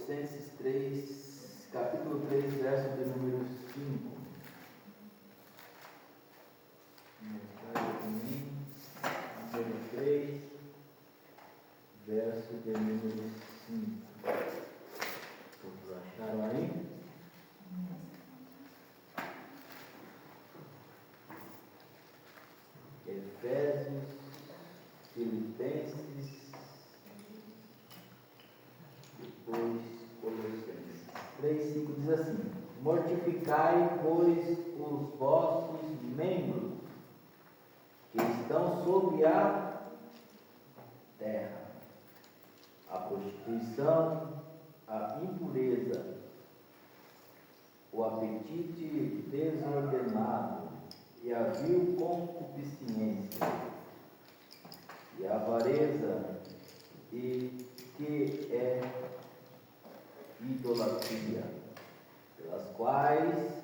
Colossenses 3, capítulo 3, verso de número 5. Número 3, verso de número 5. Todos acharam aí? Efésios, Filipenses, depois Colossenses 3, 5 diz assim: mortificai, pois, os vossos membros que estão sobre a terra, a prostituição, a impureza, o apetite desordenado e a vil concupiscência e a avareza, e que é idolatria, pelas quais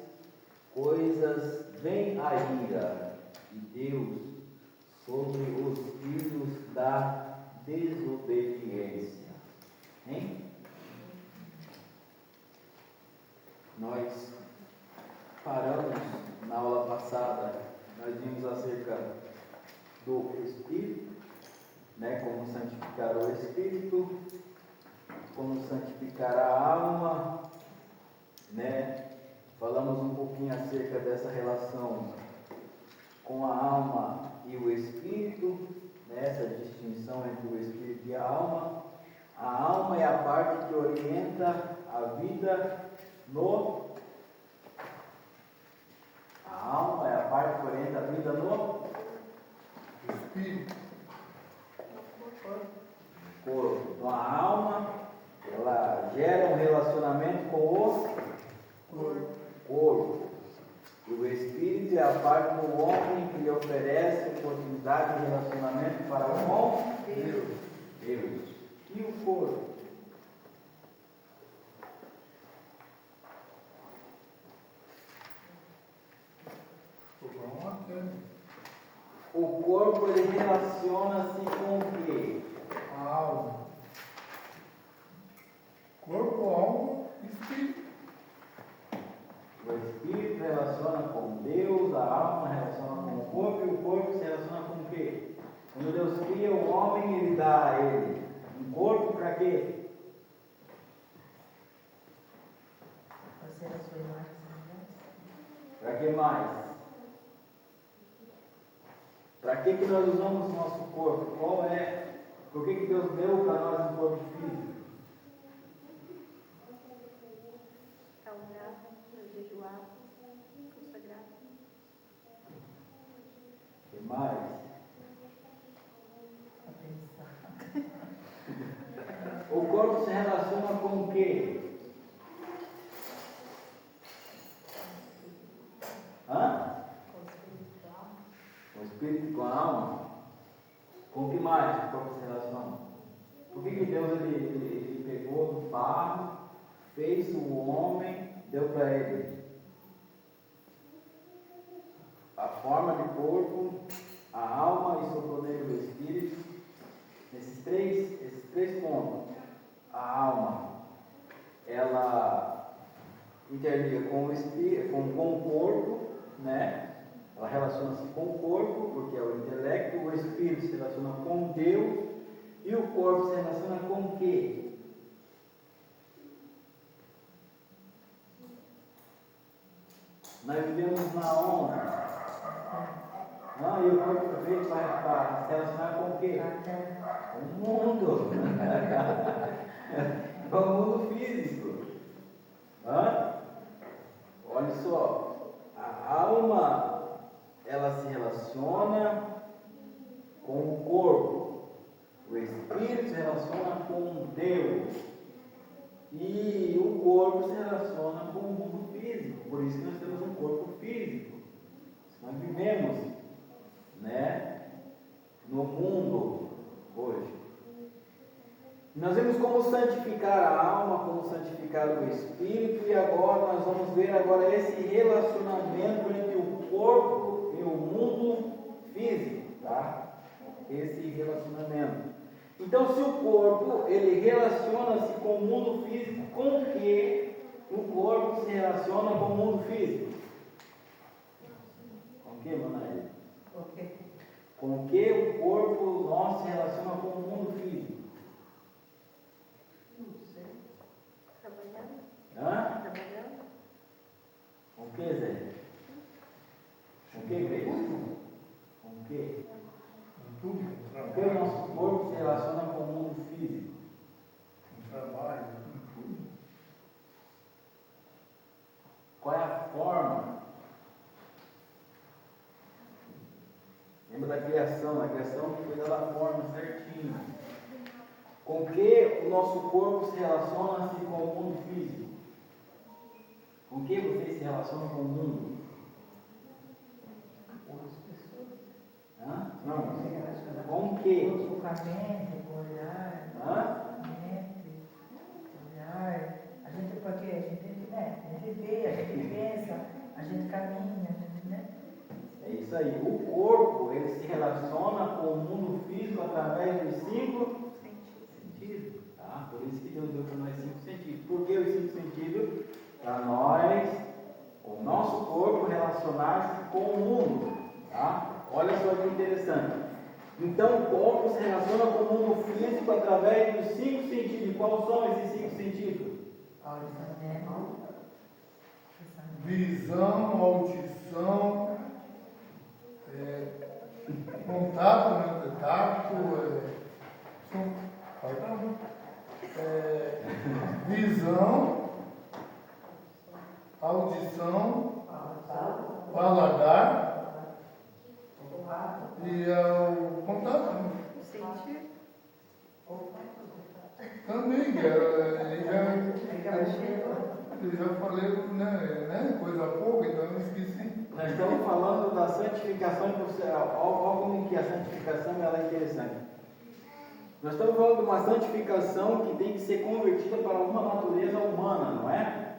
coisas vem a ira de Deus sobre os filhos da desobediência. Hein? Nós paramos na aula passada, nós vimos acerca do Espírito, né? Como santificar o Espírito, como santificar a alma, né? Falamos um pouquinho acerca dessa relação com a alma e o Espírito, né? Essa distinção entre o Espírito e a alma. A alma é a parte que orienta a vida no... A alma é a parte que orienta a vida no Espírito. Corpo. Então a alma, ela gera um relacionamento com o corpo. E o Espírito é a parte do homem que lhe oferece oportunidade de relacionamento para com Deus. E o corpo? O corpo, ele relaciona-se com o quê? A alma. Corpo, alma, espírito. O espírito relaciona com Deus, a alma relaciona com o corpo, e o corpo se relaciona com o quê? Quando Deus cria o homem, ele dá a ele um corpo para quê? Para que mais? Para que nós usamos o nosso corpo? Qual é? Por que Deus deu para nós um corpo físico? Para orar, para jejuar, consagrar. O que mais? O corpo se relaciona com o quê? Com o espírito e com a alma? Com o que mais o corpo se relaciona? Por que Deus ele pegou do barro, fez o homem, deu para ele a forma de corpo, a alma e soprou nele o espírito? Esses três pontos. A alma, ela interliga com o espírito, com o corpo, né? Ela relaciona-se com o corpo, porque é o intelecto. O espírito se relaciona com Deus. E o corpo se relaciona com o quê? Nós vivemos na onda. E o corpo foi feito para se relacionar com o quê? O mundo. Com o mundo físico. Olha só. A alma, ela se relaciona com o corpo. O espírito se relaciona com Deus. E o corpo se relaciona com o mundo físico. Por isso que nós temos um corpo físico. Nós vivemos, né, no mundo hoje. Nós vimos como santificar a alma, como santificar o espírito, e agora nós vamos ver esse relacionamento entre o corpo e o mundo físico, tá? Esse relacionamento. Então Então, se o corpo, ele relaciona-se com o mundo físico, com que o corpo se relaciona com o mundo físico? Com o que, Manaíra? Com que o corpo nosso se relaciona com o mundo físico? Trabalhando. Hã? Trabalhando. Com o que, Zé? Com o que, Cris? Com o que? Tudo, Com que o nosso corpo se relaciona com o mundo físico? trabalho. Qual é a forma? Lembra da criação? A criação foi dada a forma certinho. Com que o nosso corpo se relaciona-se com o mundo físico? Com que vocês se relacionam com o mundo? Hã? Não. Com que? Com a mente, com o olhar, Hã? olhar. A gente, porque a gente, né? A gente vê, a gente pensa, a gente caminha, a gente, né? É isso aí. O corpo, ele se relaciona com o mundo físico através dos 5 sentidos. Tá? Por isso que Deus deu para nós 5 sentidos. Por que os 5 sentidos? Para nós, o nosso corpo relacionar-se com o mundo. Tá? Olha só que interessante. Então, o corpo se relaciona com o mundo físico através dos 5 sentidos. Quais são esses 5 sentidos? Visão, audição, contato, né? Tato, visão, audição, paladar e o contato, né? Sentir. Também, eu já falei, né? Coisa pouca, então eu esqueci. Nós estamos falando da santificação profissional. Olha como que a santificação ela é interessante. Nós estamos falando de uma santificação que tem que ser convertida para uma natureza humana, não é?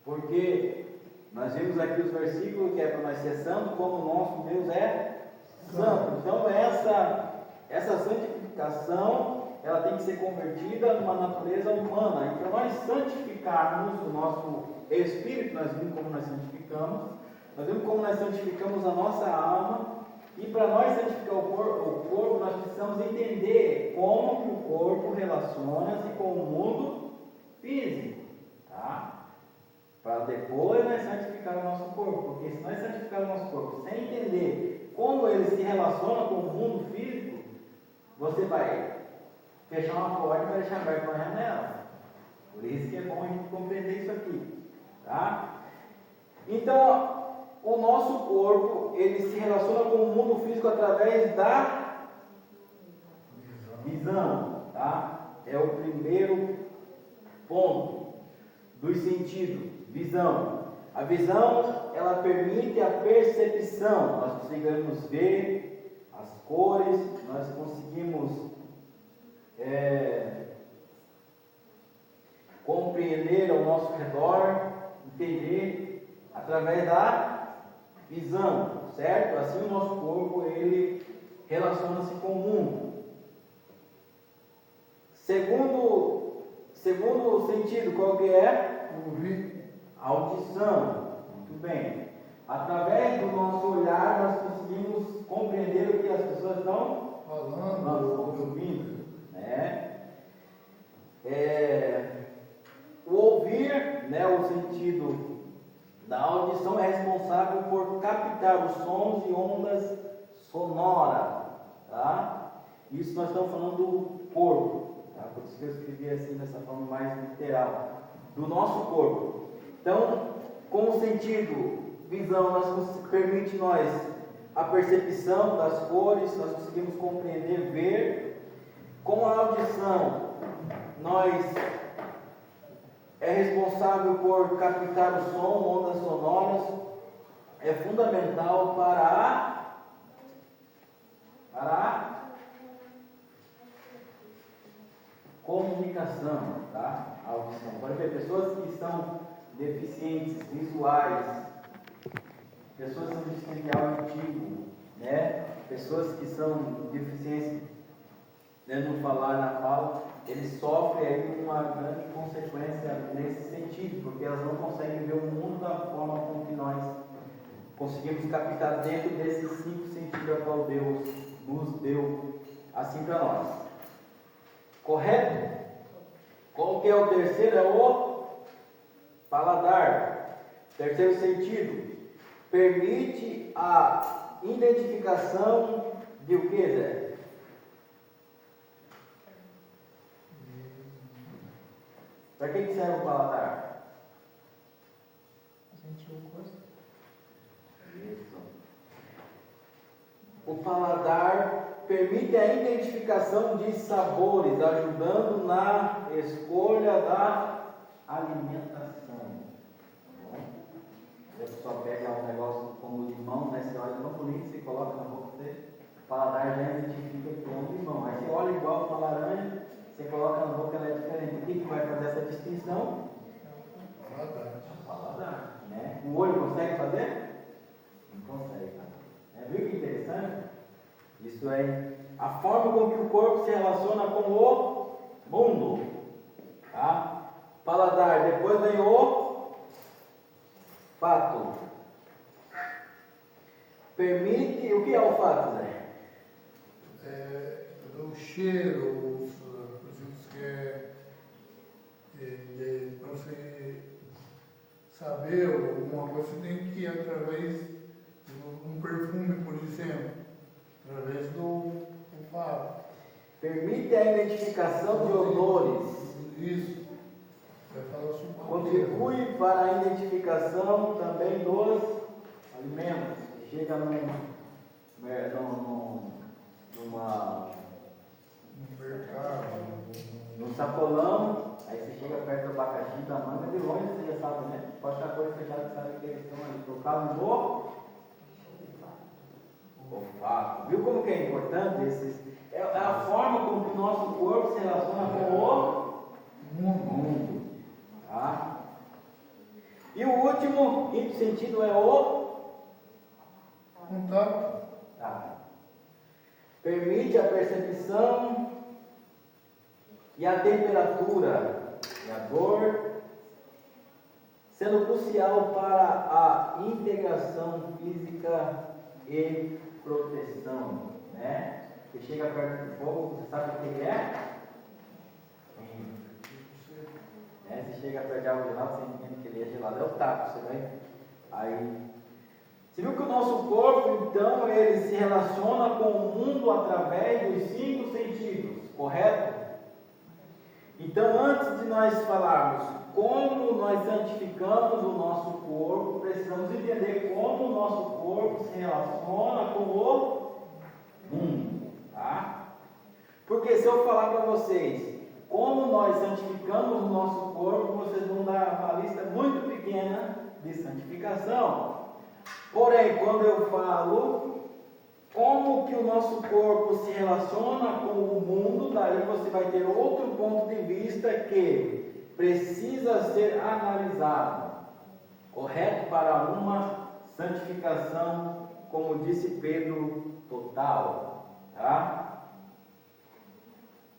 Porque nós vimos aqui os versículos que é para nós ser santo, como o nosso Deus é santo. Então essa santificação ela tem que ser convertida numa natureza humana. E para nós santificarmos o nosso espírito, nós vimos como nós santificamos a nossa alma. E para nós santificar o corpo, nós precisamos entender como que o corpo relaciona-se com o mundo físico. Tá? Para depois nós santificar o nosso corpo. Porque se nós santificar o nosso corpo sem entender como ele se relaciona com o mundo físico, você vai fechar uma porta e vai deixar aberta uma janela. Por isso que é bom a gente compreender isso aqui. Tá? Então, o nosso corpo, ele se relaciona com o mundo físico através da visão. Tá? É o primeiro ponto dos sentidos. Visão. A visão, ela permite a percepção. Nós conseguimos ver as cores, nós conseguimos compreender ao nosso redor, entender através da visão, certo? Assim o nosso corpo ele relaciona-se com o mundo. Segundo sentido, qual que é? Ouvir. Audição. Muito bem. Através do nosso olhar nós conseguimos compreender o que as pessoas estão Falando. ouvindo, né? O ouvir, né, o sentido da audição é responsável por captar os sons e ondas sonoras, tá? Isso nós estamos falando do corpo, tá? Por isso que eu escrevi assim dessa forma mais literal, do nosso corpo. Então, com o sentido visão, permite nós a percepção das cores, nós conseguimos compreender, ver. Com a audição, nós é responsável por captar o som, ondas sonoras, é fundamental para a comunicação, tá? A audição. Pode ver, pessoas que são deficientes visuais, pessoas que são deficientes de auditivo, né? Pessoas que são deficientes no falar, na fala, eles sofrem aí uma grande consequência nesse sentido, porque elas não conseguem ver o mundo da forma com que nós conseguimos captar dentro desses 5 sentidos a qual Deus nos deu assim para nós. Correto? Qual que é o terceiro? É o paladar. Terceiro sentido, permite a identificação de o que, Zé? Para que serve o paladar? Sentiu o gosto? Isso. O paladar permite a identificação de sabores, ajudando na escolha da alimentação. A pessoa pega um negócio como limão, né? Você olha tão bonito, você coloca na boca dele, o paladar já identifica que é um limão. Aí você olha igual uma laranja, você coloca na boca, ela é diferente. O que vai fazer essa distinção? O paladar, né? O olho consegue fazer? Não consegue, tá? Viu que interessante? Isso é a forma com que o corpo se relaciona com o mundo. Tá? Paladar, depois vem o fato. Permite. O que é o fato, Zé? O cheiro, para você saber alguma coisa, você tem que ir através de um perfume, por exemplo, através do fato. Permite a identificação de odores. Isso. Vai falar sobre Contribui para a identificação também dos alimentos. Chega num mercado. num sacolão, aí você chega perto do abacaxi, da manga, de longe você já sabe, né? Pode estar coisa fechada, você sabe que eles estão ali. Trocar no olfato. Viu como que é importante? É a forma como que o nosso corpo se relaciona com o mundo. Tá? E o último, quinto sentido é o contato. tá. Permite a percepção e a temperatura e a dor, sendo crucial para a integração física e proteção, né? Você chega perto do fogo, você sabe o que é? Você chega perto de algo gelado, você entende que ele é gelado, é o tato, você vai. Aí, você viu que o nosso corpo, então, ele se relaciona com o mundo através dos 5 sentidos, correto? Então, antes de nós falarmos como nós santificamos o nosso corpo, precisamos entender como o nosso corpo se relaciona com o mundo, tá? Porque se eu falar para vocês como nós santificamos o nosso corpo, vocês vão dar uma lista muito pequena de santificação. Porém, quando eu falo como que o nosso corpo se relaciona com o mundo, daí você vai ter outro ponto de vista que precisa ser analisado, correto? Para uma santificação, como disse Pedro, total, tá?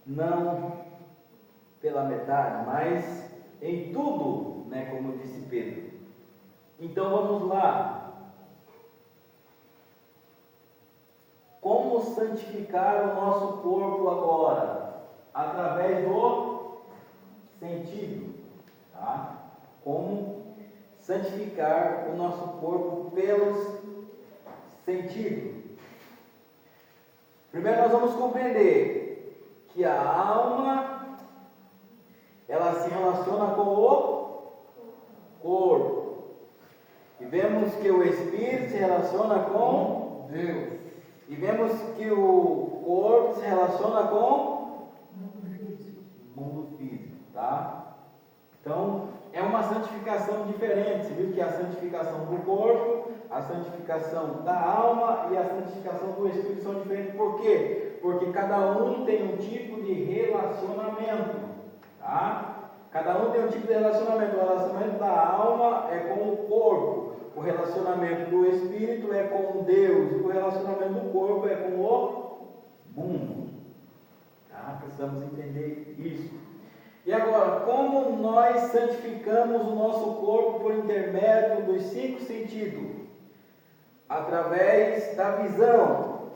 Não pela metade, mas em tudo, né, como disse Pedro. Então vamos lá. Como santificar o nosso corpo agora? Através do sentido, tá? Como santificar o nosso corpo pelos sentidos? Primeiro nós vamos compreender que a alma, ela se relaciona com o corpo. E vemos que o espírito se relaciona com Deus. E vemos que o corpo se relaciona com o mundo físico, tá? Então, é uma santificação diferente. Você viu que a santificação do corpo, a santificação da alma e a santificação do espírito são diferentes. Por quê? Porque cada um tem um tipo de relacionamento, tá? Cada um tem um tipo de relacionamento. O relacionamento da alma é com o corpo. O relacionamento do espírito é com Deus. E o relacionamento do corpo é com o mundo. Tá? precisamos entender isso. E agora, como nós santificamos o nosso corpo por intermédio dos 5 sentidos? Através da visão.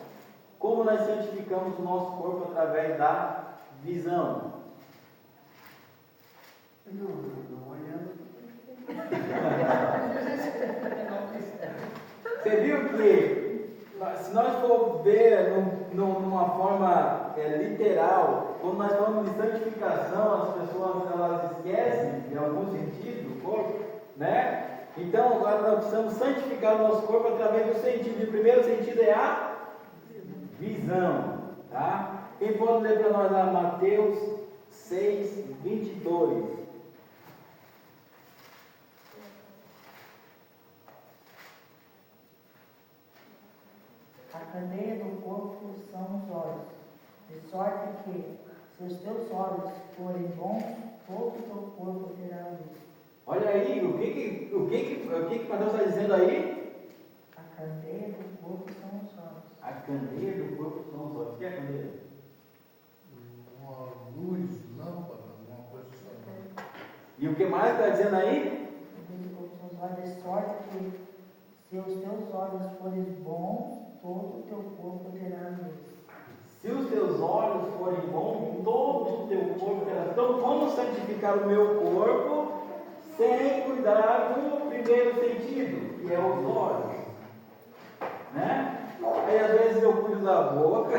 Como nós santificamos o nosso corpo através da visão? Não olhando. Você viu que, se nós for ver numa forma literal, quando nós falamos de santificação, as pessoas elas esquecem de algum sentido do corpo, né? Então agora nós precisamos santificar o nosso corpo através do sentido. E o primeiro sentido é a visão, tá? Quem pode ler para nós lá Mateus 6, 22? A candeia do corpo são os olhos, de sorte que, se os teus olhos forem bons, todo o teu corpo terá luz. Olha aí, o que Mateus está dizendo aí? A candeia do corpo são os olhos. A candeia do corpo são os olhos. O que é a candeia? Uma luz, lâmpada, uma coisa assim. E o que mais está dizendo aí? A candeia do corpo são os olhos, de sorte que, se os teus olhos forem bons, todo o teu corpo terá luz. Se os teus olhos forem bons, todo o teu corpo terá. Então, como santificar o meu corpo sem cuidar do primeiro sentido, que é os olhos? Né? Aí, às vezes, eu cuido da boca,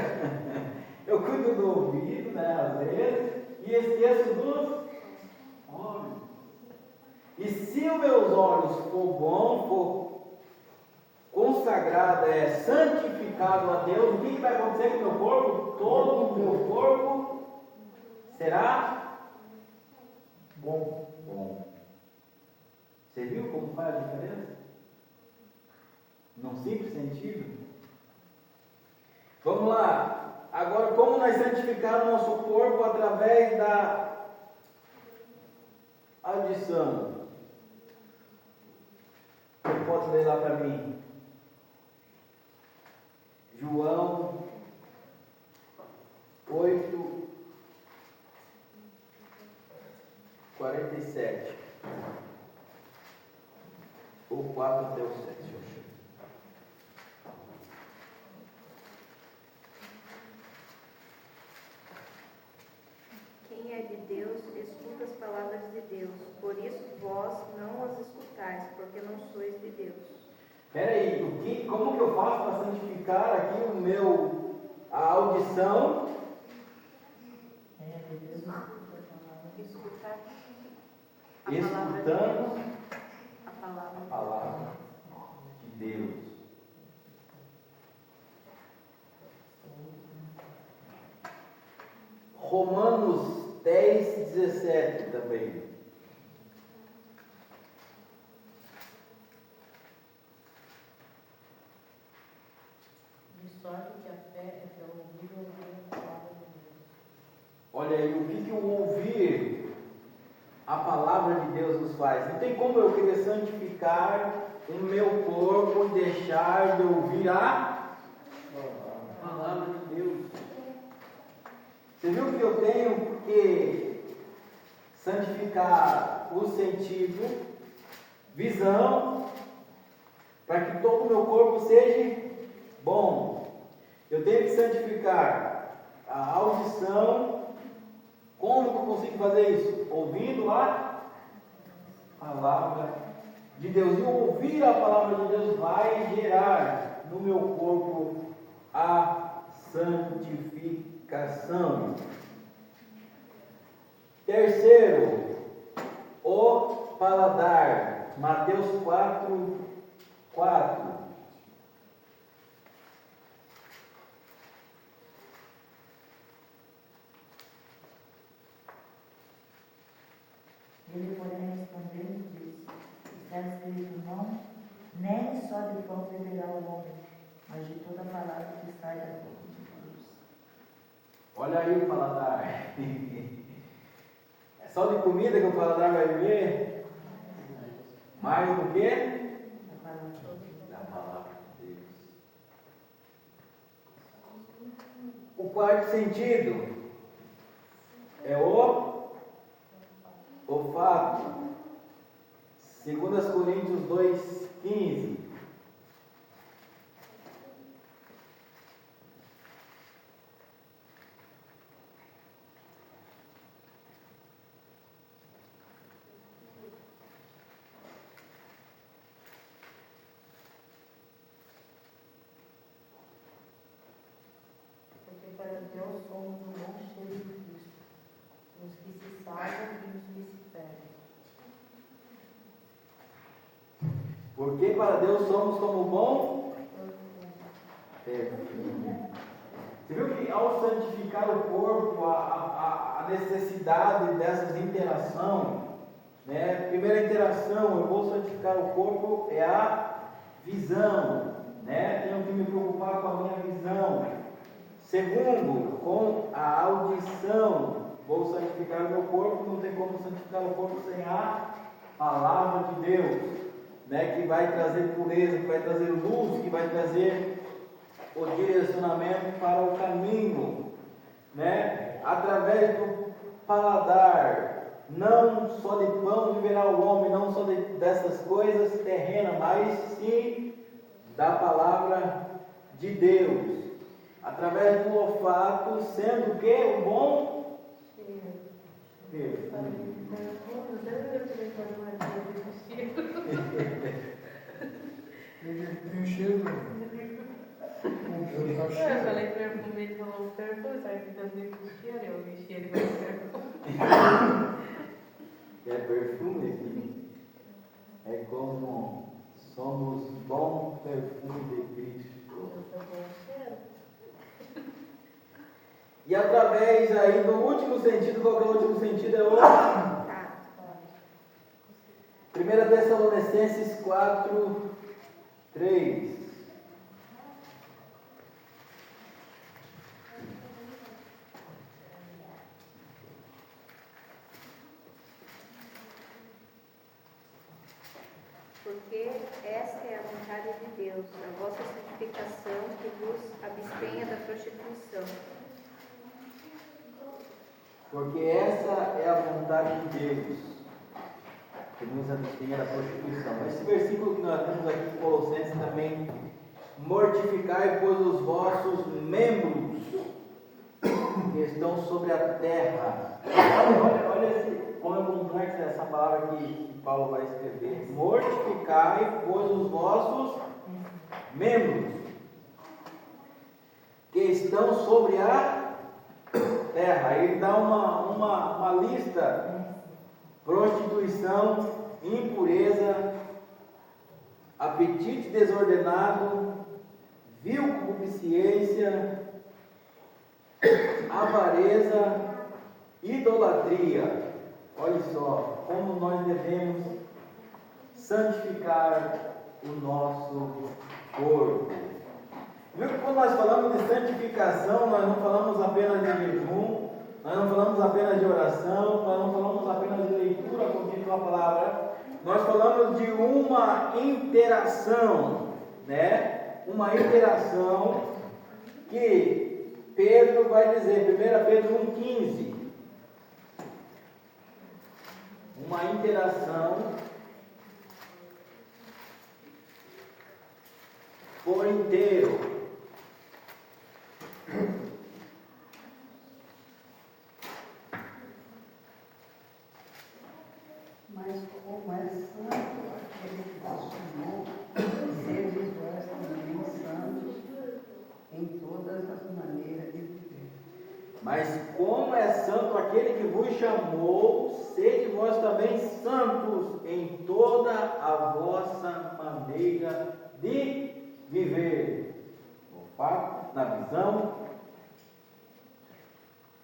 eu cuido do ouvido, né? Às vezes, e esqueço dos olhos. E se os meus olhos for bom, for consagrado, santificado a Deus, o que vai acontecer com o meu corpo? Todo o meu corpo será bom. Você viu como faz a diferença? Num simples sentido. Vamos lá. Agora, como nós santificamos o nosso corpo através da audição? Você pode ler lá para mim? João 8, 47. Ou 4 até o 7. Quem é de Deus, escuta as palavras de Deus. Por isso vós não as escutais, porque não sois de Deus. Espera aí, como que eu faço para santificar aqui a audição? Escutar Escutando a palavra. a palavra de Deus. Romanos 10, 17 também. De sorte que a fé é pelo ouvir e ouvir a palavra de Deus. Olha aí, o que o ouvir a palavra de Deus nos faz? Não tem como eu querer santificar o meu corpo e deixar de ouvir a palavra de Deus. Você viu que eu tenho que santificar o sentido, visão, para que todo o meu corpo seja bom. Eu tenho que santificar a audição. Como que eu consigo fazer isso? Ouvindo a palavra de Deus. E ouvir a palavra de Deus vai gerar no meu corpo a santificação. Terceiro, o paladar. Mateus 4, 4. Ele, porém, respondeu e disse: está escrito, não, nem só de pão viverá o homem, mas de toda palavra que sai da boca de Deus. Olha aí o paladar. É só de comida que o paladar vai viver? Mais do que? Da palavra de Deus. O quarto sentido, 2,15. Porque para Deus somos um bom cheiro de Cristo, os que se salvam e os que se perdem. Porque para Deus somos como bom perfume. Você viu que ao santificar o corpo, a necessidade dessas interações, né? Primeira interação, eu vou santificar o corpo, é a visão, né? Tenho que me preocupar com a minha visão. Segundo, com a audição, vou santificar o meu corpo, não tem como santificar o corpo sem a palavra de Deus, né? Que vai trazer pureza, que vai trazer luz, que vai trazer o direcionamento para o caminho, né? Através do paladar, não só de pão viverá o homem, não só dessas coisas terrenas, mas sim da palavra de Deus. Através do olfato, sendo que o bom cheiro. Ele tem um cheiro. Eu falei perfume, ele falou perfume, sabe que Deus me cheiro, eu vi cheiro e vai perfume. É perfume, filho. É como somos bom perfume de Cristo. E através aí do último sentido, qual que é o último sentido? É o 1 Tessalonicenses 4, 3. Porque esta é a vontade de Deus, a vossa santificação, que vos abstenha da prostituição. Porque essa é a vontade de Deus, que nos abstenha da prostituição. Esse versículo que nós temos aqui em Colossenses também: mortificai, pois, os vossos membros que estão sobre a terra. Olha como é complexa essa palavra que Paulo vai escrever. Mortificai, pois, os vossos membros que estão sobre a terra. Ele dá uma lista: prostituição, impureza, apetite desordenado, vil concupiscência, avareza, idolatria. Olha só como nós devemos santificar o nosso corpo. Viu que quando nós falamos de santificação, nós não falamos apenas de jejum, nós não falamos apenas de oração, nós não falamos apenas de leitura contínua da palavra, nós falamos de uma interação, né? Uma interação que Pedro vai dizer, 1 Pedro 1,15. Uma interação por inteiro. Mas como é santo aquele que vos chamou, sede vós também santos em todas as maneiras de viver. Mas como é santo aquele que vos chamou, sede vós também santos em toda a vossa maneira de viver. No fato, na visão,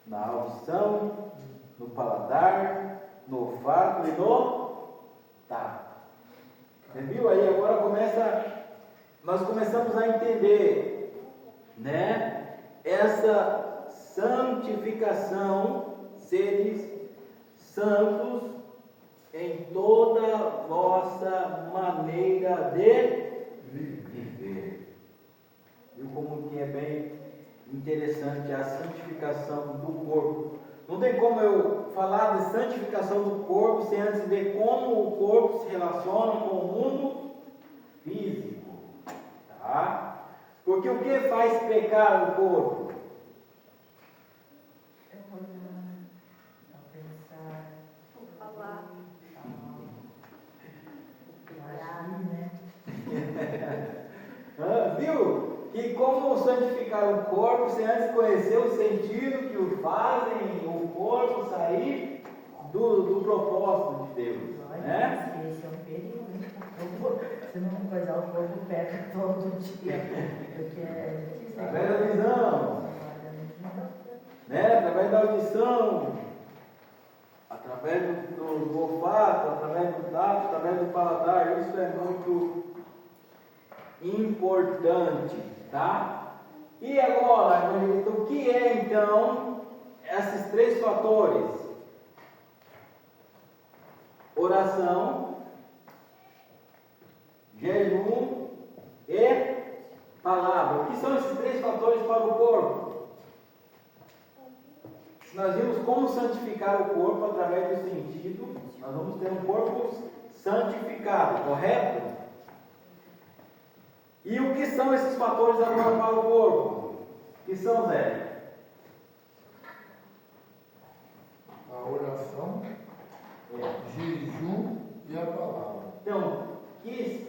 na audição, no paladar, no olfato e no tato. Você viu aí? Agora nós começamos a entender, né? Essa santificação, sedes santos em toda a vossa maneira de viver. Viu como que é bem interessante a santificação do corpo. Não tem como eu falar de santificação do corpo sem antes ver como o corpo se relaciona com o mundo físico. Tá? Porque o que faz pecar o corpo? Pensar, Falar. Viu? Que como santificar o corpo sem antes conhecer o sentido que o fazem o corpo sair do propósito de Deus, né? Esse é um perigo, hein? Você não coisar o corpo perto todo dia, porque é difícil. Através da visão, né? Através da audição, através do olfato, através do tato, através do paladar. Isso é muito importante, tá? E agora, o que é então esses três fatores? Oração, jejum e palavra. O que são esses três fatores para o corpo? Se nós vimos como santificar o corpo através do sentido, nós vamos ter um corpo santificado, correto? E o que são esses fatores agora para o corpo? Que são, Zé? A oração, jejum e a palavra. Então,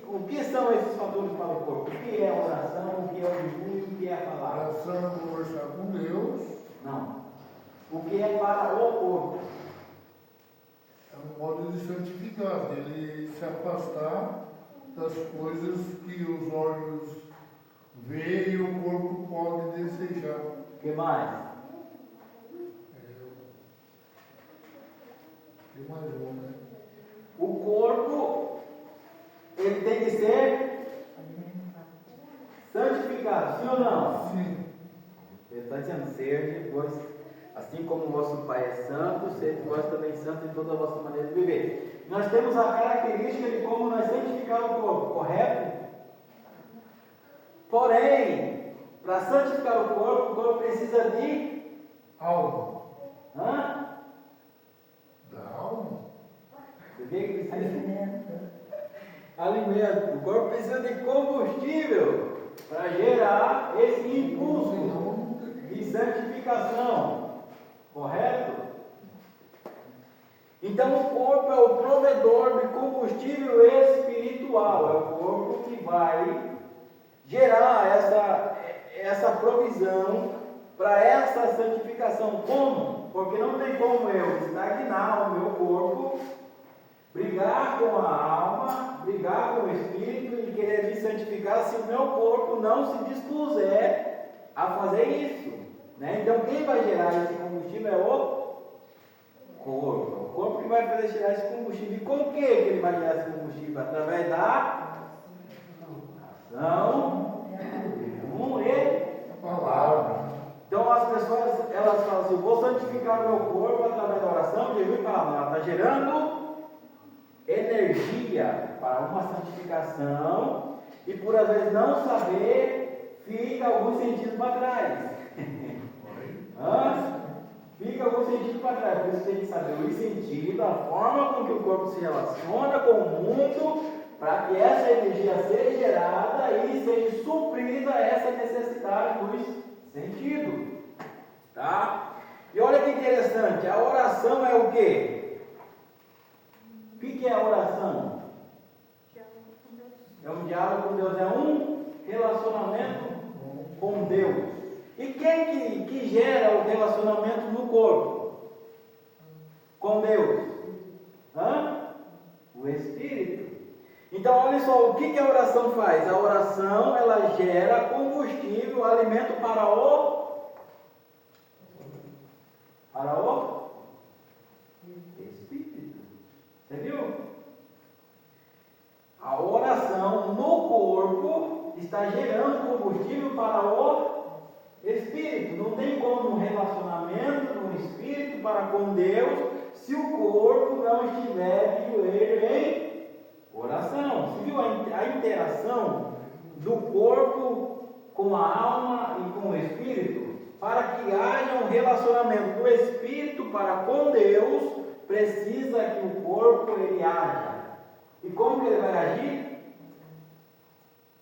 o que são esses fatores para o corpo? O que é a oração, o que é o jejum e o que é a A palavra? oração é conversar com Deus, Não. O que é para o corpo? é um modo de santificar, dele se afastar das coisas que os olhos veem e o corpo pode desejar. O que mais? Que mais um, né? O corpo, ele tem que ser santificado, sim ou não? Sim. Ele está dizendo, ser depois, assim como o vosso Pai é santo, sede vós também santo em toda a vossa maneira de viver. Nós temos a característica de como nós santificamos o corpo, correto? Porém, para santificar o corpo precisa de Alma. hã? Da alma? O que que precisa? Alimento. Alimento. O corpo precisa de combustível para gerar esse impulso de santificação. Correto? Então o corpo é o provedor de combustível espiritual. É o corpo que vai gerar essa provisão para essa santificação. Como? Porque não tem como eu estagnar o meu corpo, brigar com a alma, brigar com o espírito e querer me santificar se o meu corpo não se dispuser a fazer isso, né? Então quem vai gerar esse combustível é o corpo. O corpo que vai fazer gerar esse combustível. E com o que ele vai gerar esse combustível? Através da ação, jejum e Palavra. então as pessoas, elas falam assim, vou santificar o meu corpo através da oração, jejum e palavra. Ela está gerando energia para uma santificação e por às vezes não saber, fica algum sentido para trás. Fica algum sentido para trás. Por isso tem que saber o sentido, a forma com que o corpo se relaciona com o mundo, para que essa energia seja gerada e seja suprida essa necessidade dos sentidos. Tá? E olha que interessante, a oração é o quê? O que é a oração? É um diálogo com Deus, é um relacionamento com Deus. E quem que gera o relacionamento no corpo? Com Deus? O Espírito. Então olha só, o que a oração faz? A oração, ela gera combustível, alimento para o Espírito. Você viu? A oração no corpo está gerando combustível para o Espírito. Não tem como um relacionamento no Espírito para com Deus se o corpo não estiver de joelho em oração. Você viu a interação do corpo com a alma e com o Espírito? Para que haja um relacionamento do espírito para com Deus, precisa que o corpo ele haja. E como que ele vai agir?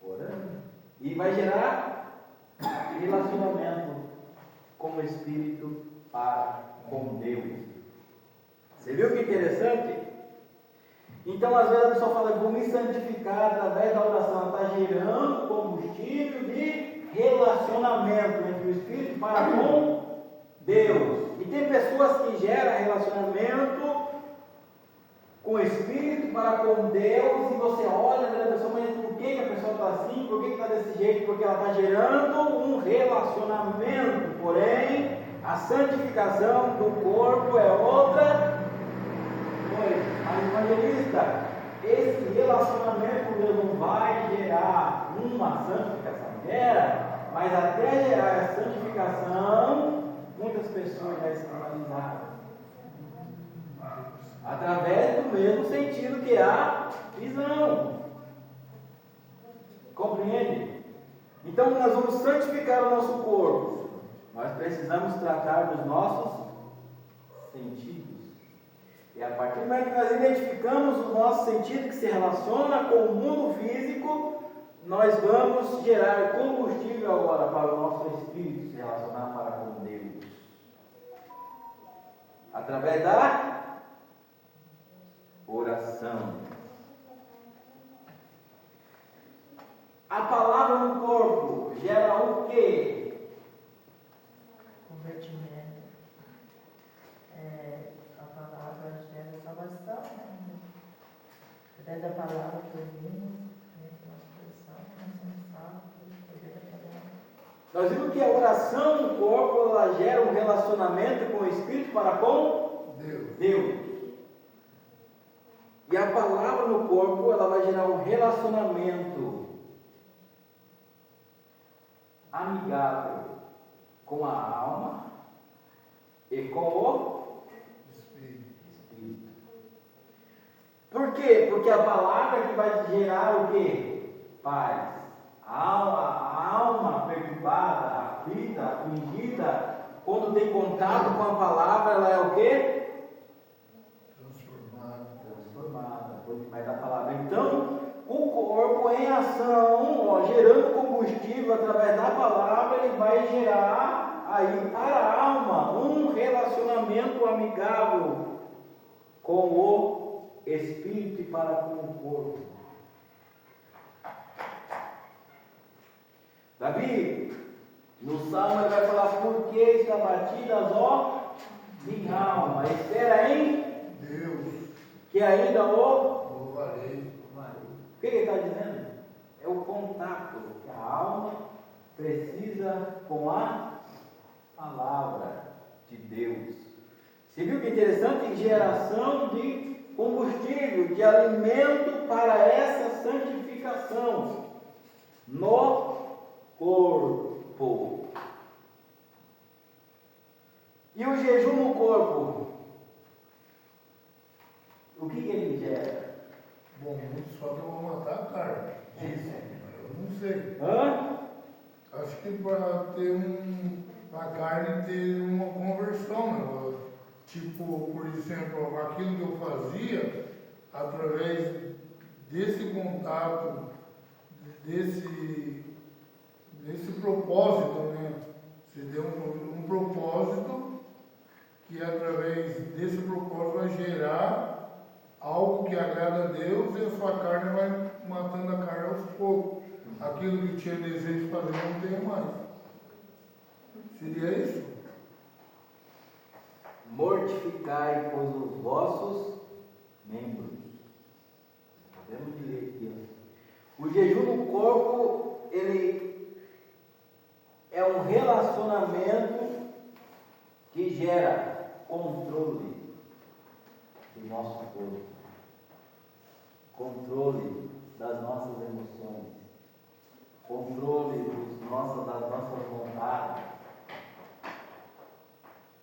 Orando. E vai gerar relacionamento com o espírito para com Deus. Você viu que interessante? Então, às vezes a pessoa fala, vou me santificar através da oração. Ela está gerando combustível de relacionamento entre o espírito para com Deus. E tem pessoas que geram relacionamento com o espírito para com Deus, e você olha para a pessoa, mas por que a pessoa está assim? Por que está desse jeito? Porque ela está gerando um relacionamento. Porém, a santificação do corpo é outra coisa. Mas, evangelista, esse relacionamento Deus não vai gerar uma santificação. Gera, mas até gerar a santificação, muitas pessoas já estão analisadas. Através do mesmo sentido que a visão. Compreende? Então nós vamos santificar o nosso corpo. Nós precisamos tratar dos nossos sentidos. E a partir do momento que nós identificamos o nosso sentido que se relaciona com o mundo físico, nós vamos gerar combustível agora para o nosso espírito se relacionar para com Deus. Através da oração. A palavra no corpo gera o quê? Convertimento. A palavra gera salvação, né? Através da palavra que ouvimos, nossa coração, nós somos salvos pelo poder da palavra. Nós vimos que a oração no corpo ela gera um relacionamento com o Espírito para com Deus. E a palavra no corpo ela vai gerar um relacionamento amigável com a alma e com o Espírito. Por quê? Porque a palavra que vai gerar o quê? Paz. A alma perturbada, aflita, afligida, quando tem contato com a palavra, ela é o quê? Transformada. Mas a palavra. Então, o corpo em ação, gerando combustível através da palavra, ele vai gerar aí para a alma um relacionamento amigável com o Espírito e para com o corpo. Davi, no Salmo ele vai falar, por que está batidas, ó, minha alma, espera em Deus, que ainda o louvarei. O que ele está dizendo? É o contato que a alma precisa com a palavra de Deus. Você viu que interessante? Geração de combustível, de alimento para essa santificação no corpo. E o jejum no corpo? O que ele gera? Bom, só que eu vou matar a carne. Eu não sei. Acho que para ter a carne ter uma conversão, né? Tipo, por exemplo, aquilo que eu fazia, através desse contato, desse propósito, né? Você deu um propósito que através desse propósito vai gerar algo que agrada a Deus e a sua carne vai matando a carne aos poucos. Aquilo que tinha desejo de fazer não tem mais. Seria isso? Mortificai, pois, os vossos membros. Podemos ler aqui. O jejum no corpo, ele é um relacionamento que gera controle do nosso corpo, controle das nossas emoções, controle das nossas vontades.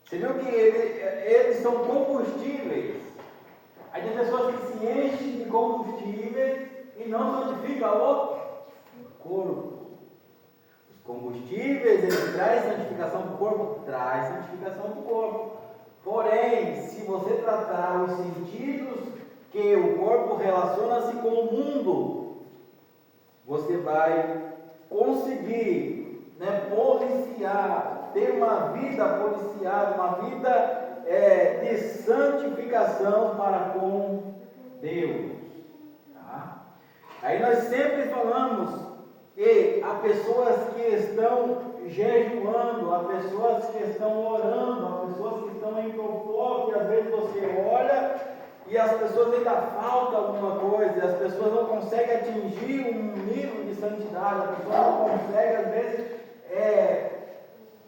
Você viu que eles são combustíveis. Aí tem pessoas que se enchem de combustíveis e não santificam o corpo. Os combustíveis, ele traz santificação para o corpo? Traz santificação para o corpo. Porém, se você tratar os sentidos que o corpo relaciona-se com o mundo, você vai conseguir, policiar, ter uma vida policiada, uma vida de santificação para com Deus. Tá? Aí nós sempre falamos que há pessoas que estão jejuando, há pessoas que estão orando, há pessoas que estão em propósito, e às vezes você olha e as pessoas ainda falta alguma coisa, as pessoas não conseguem atingir um nível de santidade, a pessoa não consegue, às vezes,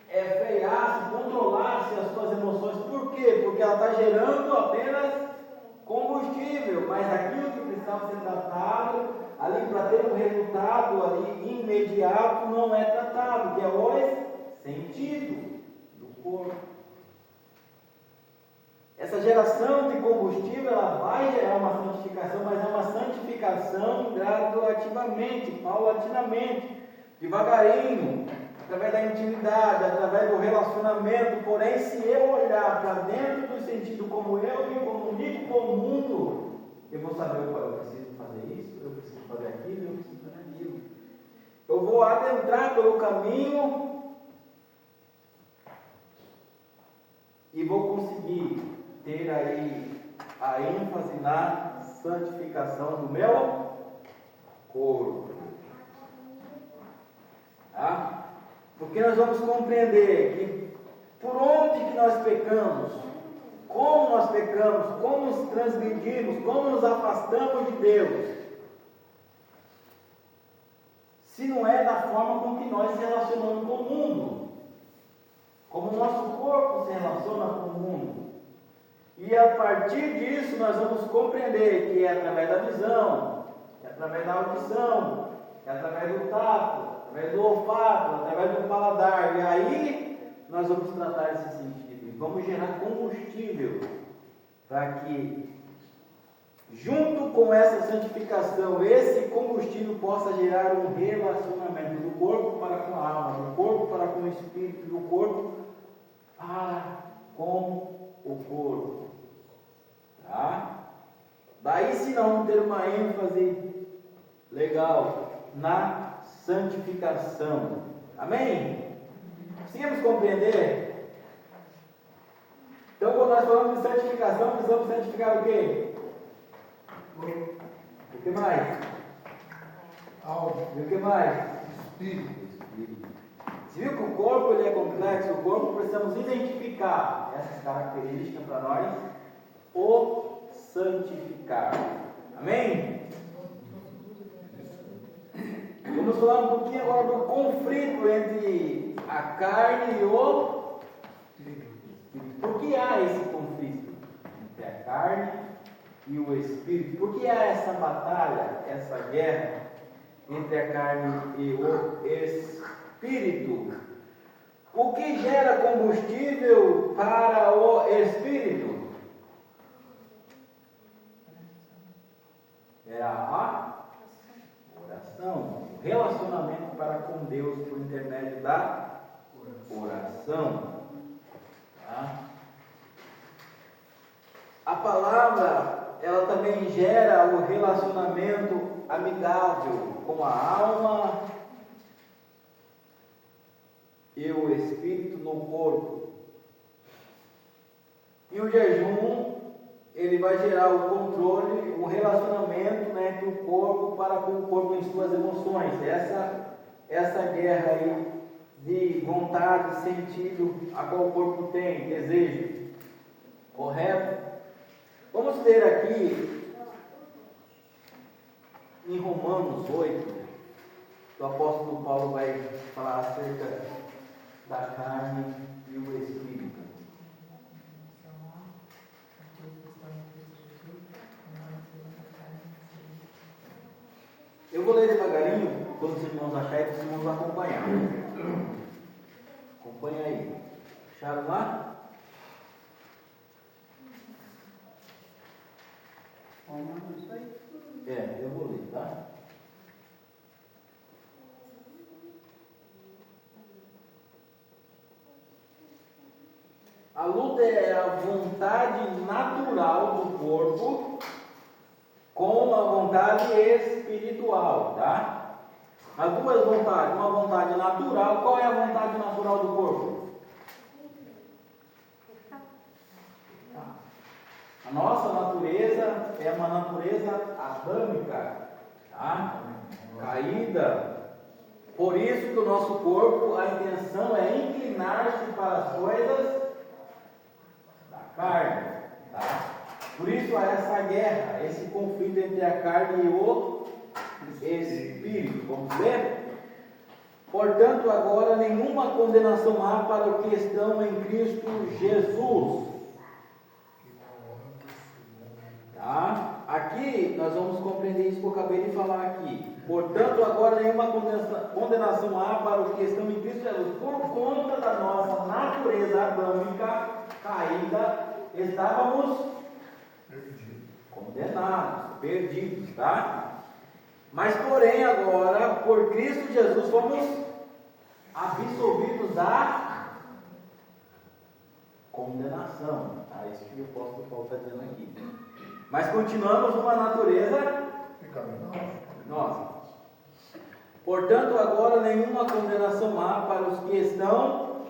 frear-se, controlar-se as suas emoções. Por quê? Porque ela está gerando apenas combustível, mas aquilo que precisava ser tratado, ali para ter um resultado ali imediato, não é tratado, que é o sentido do corpo. Essa geração de combustível, ela vai gerar uma santificação, mas é uma santificação gradativamente, paulatinamente, devagarinho, através da intimidade, através do relacionamento. Porém, se eu olhar para dentro do sentido como eu me comunico com o mundo, eu vou saber, eu preciso fazer isso, eu preciso fazer aquilo, eu preciso fazer aquilo. Eu vou adentrar pelo caminho e vou conseguir ter aí a ênfase na santificação do meu corpo. Tá? Porque nós vamos compreender que por onde que nós pecamos, como nós pecamos, como nos transgredimos, como nos afastamos de Deus, se não é da forma com que nós se relacionamos com o mundo, como o nosso corpo se relaciona com o mundo. E a partir disso nós vamos compreender que é através da visão, é através da audição, é através do tato, através do olfato, através do paladar. E aí nós vamos tratar esse sentido e vamos gerar combustível para que, junto com essa santificação, esse combustível possa gerar um relacionamento do corpo para com a alma, do corpo para com o espírito, do corpo para com o corpo. Tá? Daí se não ter uma ênfase legal na santificação. Amém? Conseguimos compreender? Então, quando nós falamos de santificação, precisamos santificar o quê? O que mais? Alma, E o que mais? espírito. Você viu que o corpo ele é complexo? O corpo precisamos identificar essas características para nós o santificar. Amém? Vamos falar um pouquinho agora do conflito entre a carne e o espírito. Por que há esse conflito entre a carne e o espírito? Por que há essa batalha, essa guerra entre a carne e o espírito? O que gera combustível para o espírito? É a oração, o relacionamento para com Deus por intermédio da oração. Tá? A palavra, ela também gera o relacionamento amigável com a alma e o espírito no corpo. E o jejum, ele vai gerar o controle, o relacionamento entre o corpo para com o corpo em suas emoções. Essa guerra aí de vontade, sentido, a qual o corpo tem, desejo. Correto? Vamos ler aqui em Romanos 8, o apóstolo Paulo vai falar acerca da carne e o espírito. Eu vou ler devagarinho, quando os irmãos acharem, os irmãos vão acompanhar. Acompanha aí. Acharam lá? Eu vou ler, tá? A luta é a vontade natural do corpo com a vontade espiritual, tá? As duas vontades, uma vontade natural. Qual é a vontade natural do corpo? A nossa natureza é uma natureza adâmica, tá? Caída. Por isso que o nosso corpo, a intenção é inclinar-se para as coisas da carne, tá? Por isso há essa guerra, esse conflito entre a carne e o espírito. Vamos ver? Portanto, agora nenhuma condenação há para os que estão em Cristo Jesus. Tá? Aqui nós vamos compreender isso que eu acabei de falar aqui. Portanto, agora nenhuma condenação há para os que estão em Cristo Jesus. Por conta da nossa natureza adâmica caída, estávamos condenados, perdidos, tá? Mas porém agora, por Cristo Jesus, fomos absolvidos da condenação. É isso que o apóstolo Paulo está dizendo aqui. Mas continuamos numa natureza nossa. Portanto, agora nenhuma condenação há para os que estão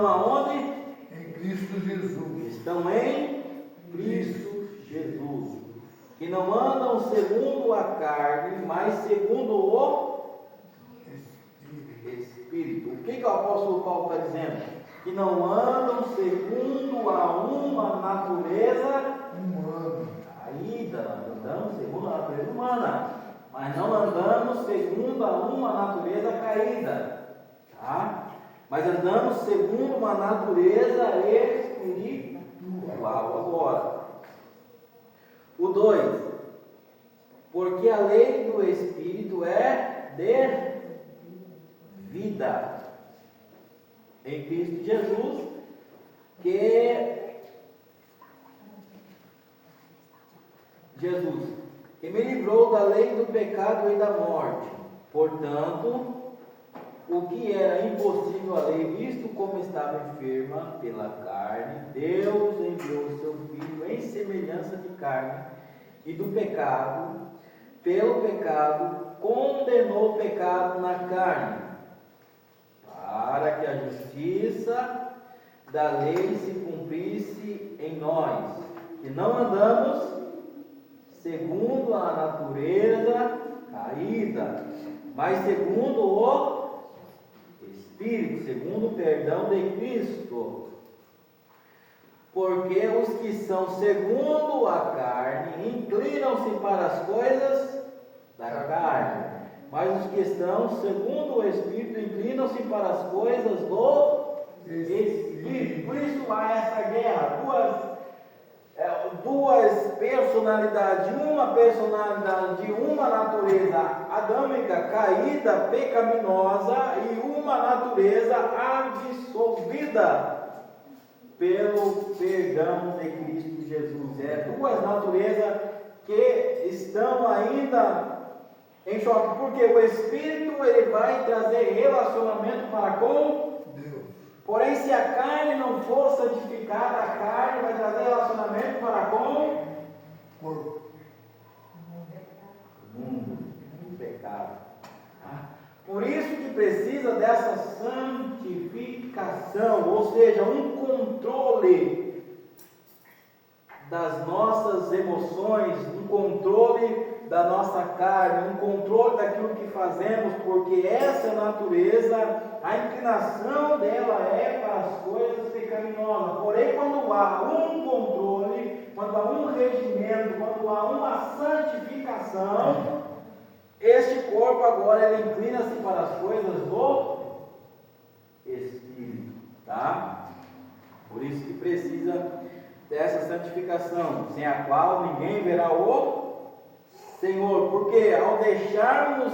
aonde? Em Cristo Jesus. Estão em Cristo Jesus. Que não andam segundo a carne, mas segundo o Espírito. O que o apóstolo Paulo está dizendo? Que não andam segundo a uma natureza Humano. caída, nós andamos segundo a natureza humana, mas não andamos segundo a uma natureza caída, tá? Mas andamos segundo uma natureza espiritual agora. O 2, porque a lei do Espírito é de vida em Cristo Jesus, que me livrou da lei do pecado e da morte. Portanto, o que era impossível à lei, visto como estava enferma pela carne, Deus enviou o seu Filho em semelhança de carne, e do pecado, pelo pecado, condenou o pecado na carne, para que a justiça da lei se cumprisse em nós, que não andamos segundo a natureza caída, mas segundo o Espírito, segundo o perdão de Cristo. Porque os que são segundo a carne inclinam-se para as coisas da carne, mas os que estão segundo o Espírito inclinam-se para as coisas do Espírito. Por isso há essa guerra, duas personalidades, uma personalidade de uma natureza adâmica, caída, pecaminosa, e uma natureza absolvida pelo perdão de Cristo Jesus. Duas naturezas que estão ainda em choque, porque o Espírito ele vai trazer relacionamento para com Deus. Porém, se a carne não for santificada, a carne vai trazer relacionamento para com Corpo. o mundo, o pecado. Por isso que precisa dessa santificação, ou seja, um controle das nossas emoções, um controle da nossa carne, um controle daquilo que fazemos, porque essa natureza, a inclinação dela é para as coisas pecaminosas. Porém, quando há um controle, quando há um regimento, quando há uma santificação, este corpo agora ele inclina-se para as coisas do Espírito, tá? Por isso que precisa dessa santificação, sem a qual ninguém verá o Senhor, porque ao deixarmos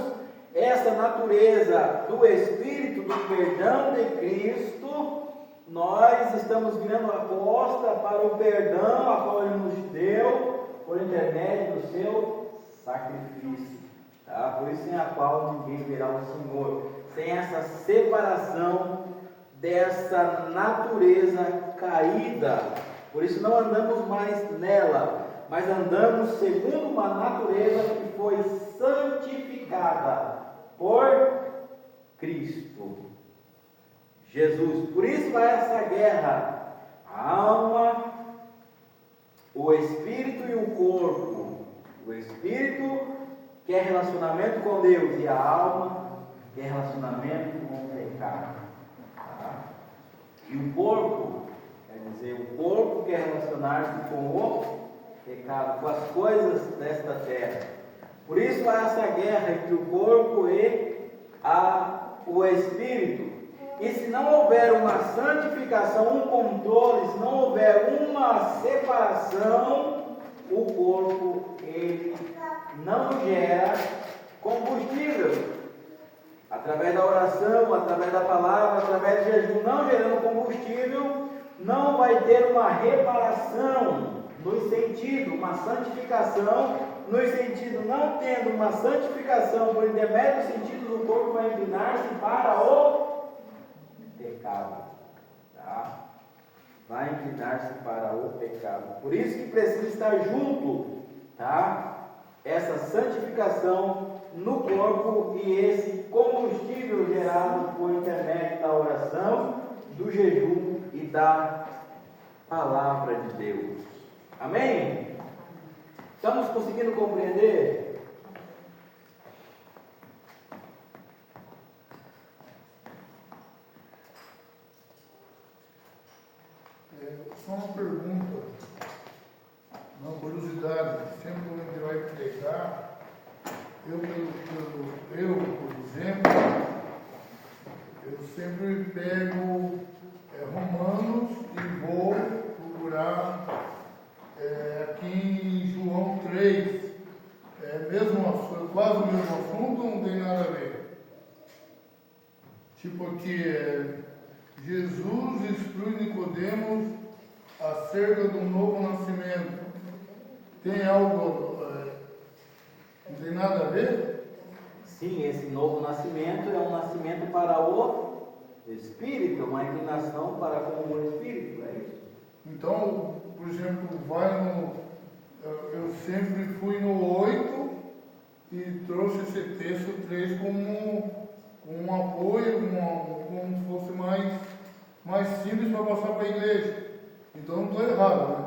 essa natureza do Espírito, do perdão de Cristo, nós estamos virando a costa para o perdão a qual Ele nos deu por intermédio do seu sacrifício, tá? Por isso sem a qual ninguém verá o Senhor, sem essa separação dessa natureza caída. Por isso não andamos mais nela, mas andamos segundo uma natureza que foi santificada por Cristo Jesus. Por isso vai essa guerra: a alma, o espírito e o corpo. O espírito quer relacionamento com Deus e a alma quer relacionamento com o pecado. Tá? E o corpo, quer dizer, o corpo quer relacionar-se com o pecado, com as coisas desta terra. Por isso há essa guerra entre o corpo e o espírito. E se não houver uma santificação, um controle, se não houver uma separação, o corpo ele não gera combustível. Através da oração, através da palavra, através do jejum, não gerando combustível, não vai ter uma reparação no sentido, uma santificação, no sentido, não tendo uma santificação por intermédio dos sentidos, o corpo vai inclinar-se para o pecado. Tá? Vai inclinar-se para o pecado. Por isso que precisa estar junto, tá? Essa santificação no corpo e esse combustível gerado por intermédio da oração, do jejum e da palavra de Deus. Amém? Estamos conseguindo compreender? Só uma pergunta, uma curiosidade. Sempre que a gente vai pregar, eu, por exemplo, eu sempre pego Romanos e vou procurar aqui em João 3, quase o mesmo assunto, não tem nada a ver. Tipo aqui, Jesus instrui Nicodemos acerca do novo nascimento. Tem algo, não tem nada a ver? Sim, esse novo nascimento é um nascimento para o Espírito, uma inclinação para com o Espírito, é isso? Então, por exemplo, eu sempre fui no 8 e trouxe esse texto 3 como um apoio, como se fosse mais simples para passar para a igreja. Então não estou errado, né?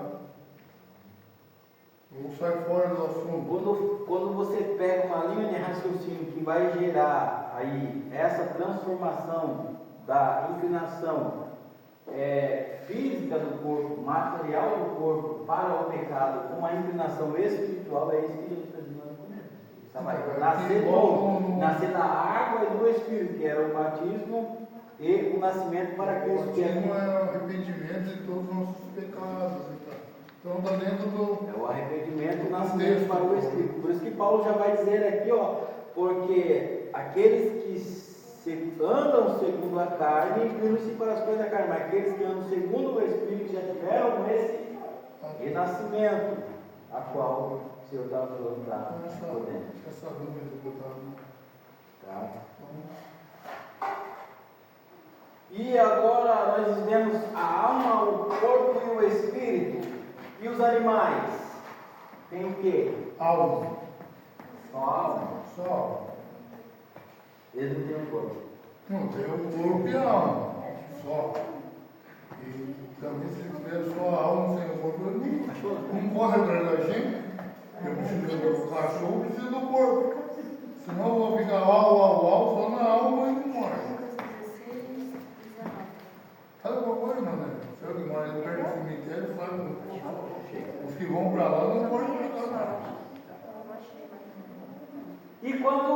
Vou sair fora do assunto. Quando você pega uma linha de raciocínio que vai gerar aí essa transformação da inclinação física do corpo, material do corpo para o pecado, com a inclinação espiritual, é isso que Jesus está dizendo com ele. Vai nascer novo, nascer da água e do Espírito, que era o batismo e o nascimento para Cristo. O batismo é o arrependimento de todos os nossos pecados. Então está dentro do... É o arrependimento, o nascimento para o Espírito. Por isso que Paulo já vai dizer aqui, porque aqueles que andam segundo a carne, inclinam-se para as coisas da carne, mas aqueles que andam segundo o Espírito já tiveram esse renascimento, a qual o Senhor estava falando para Nicodemo. Essa dúvida que eu estava. Tá? E agora nós dizemos a alma, o corpo e o espírito. E os animais? Tem o quê? Alma. Só alma? Só. Eles não têm um corpo. Não, tem o corpo e a alma. Só. E também se tiver só a alma sem o corpo, ele não corre atrás da gente. Eu preciso do cachorro, preciso do corpo. Senão eu vou ficar só na alma e não morre. Sabe alguma coisa, mano? O senhor que mora ali perto do cemitério sabe. Os que vão para lá não podem ficar nada. E quando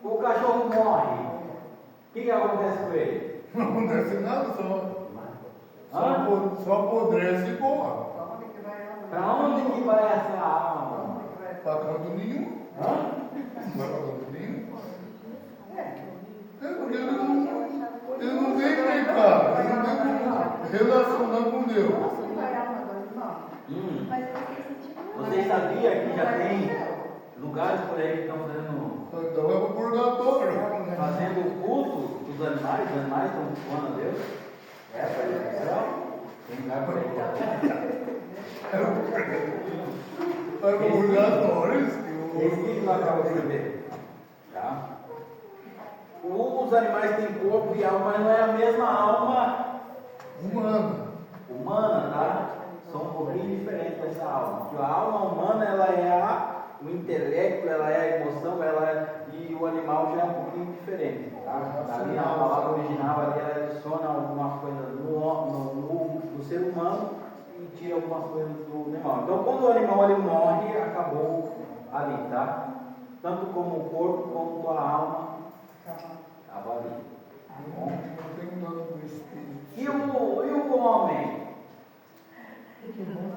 o cachorro morre, o que acontece com ele? Não acontece nada, só apodrece e morre. Para onde que vai essa alma? Para canto nenhum. Não vai para canto nenhum. Porque ele não vem brincar, ele não vem relacionar com Deus. Vocês sabiam que já tem lugares por aí que estão fazendo Então é para o purgatório. fazendo culto os animais estão cultuando a Deus? É para ir para o céu? Quem vai para Vai para o purgatório, esse que nós vamos escrever. Tá? Os animais têm corpo e alma, mas não é a mesma alma humana, tá? São um pouquinho diferentes dessa alma. Porque a alma humana, ela é o intelecto, ela é a emoção, e o animal já é um pouquinho diferente, tá? Ali a palavra original ali, ela adiciona algumas coisas no ser humano e tira algumas coisas do animal. Então, quando o animal ele morre, acabou ali, tá? Tanto como o corpo, como a alma, acaba ali. Tá bom? E o homem?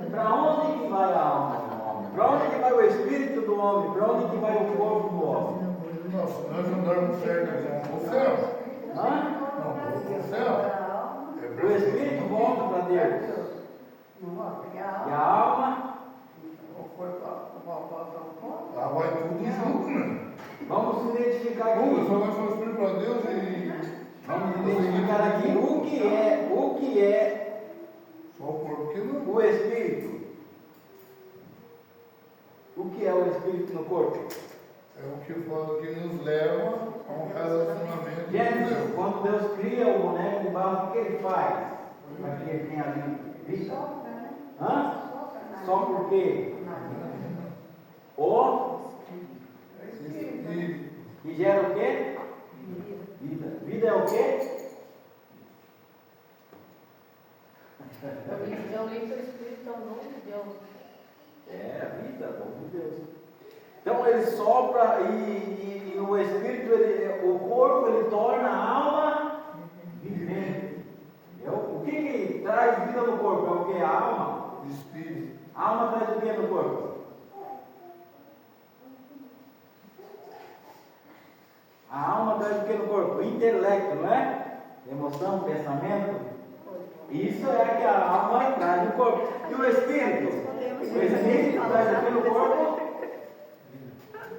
Para onde que vai a alma do homem? Para onde que vai o espírito do homem? Para onde que vai o corpo do homem? Nossa, nós não dormimos certo, nós vamos para o céu. Hã? Não, vamos para o céu. O espírito volta para Deus. E a alma? Lá vai tudo junto, né? Vamos se identificar aqui. Como? Só vai só o espírito para Deus e... Vamos identificar aqui o que é Só o corpo que não. o espírito. O que é o espírito no corpo? É o que fala que nos leva a um relacionamento com Gente, Deus. quando Deus cria o boneco de barro, o que ele faz? Para que ele tenha ali vida? Hã? Só por quê? O Espírito. que gera o quê? Vida. Vida é o quê? Eu li que o Espírito é o nome de Deus. É, a vida, o nome de Deus. Então ele sopra e o espírito, o corpo, ele torna a alma vivente. Entendeu? O que traz vida no corpo? É o que? A alma? Espírito. A alma traz o que no corpo? A alma traz o que no corpo? O intelecto, não é? Emoção, pensamento. Isso é que a alma traz no corpo. E o espírito? O espírito traz o que no corpo?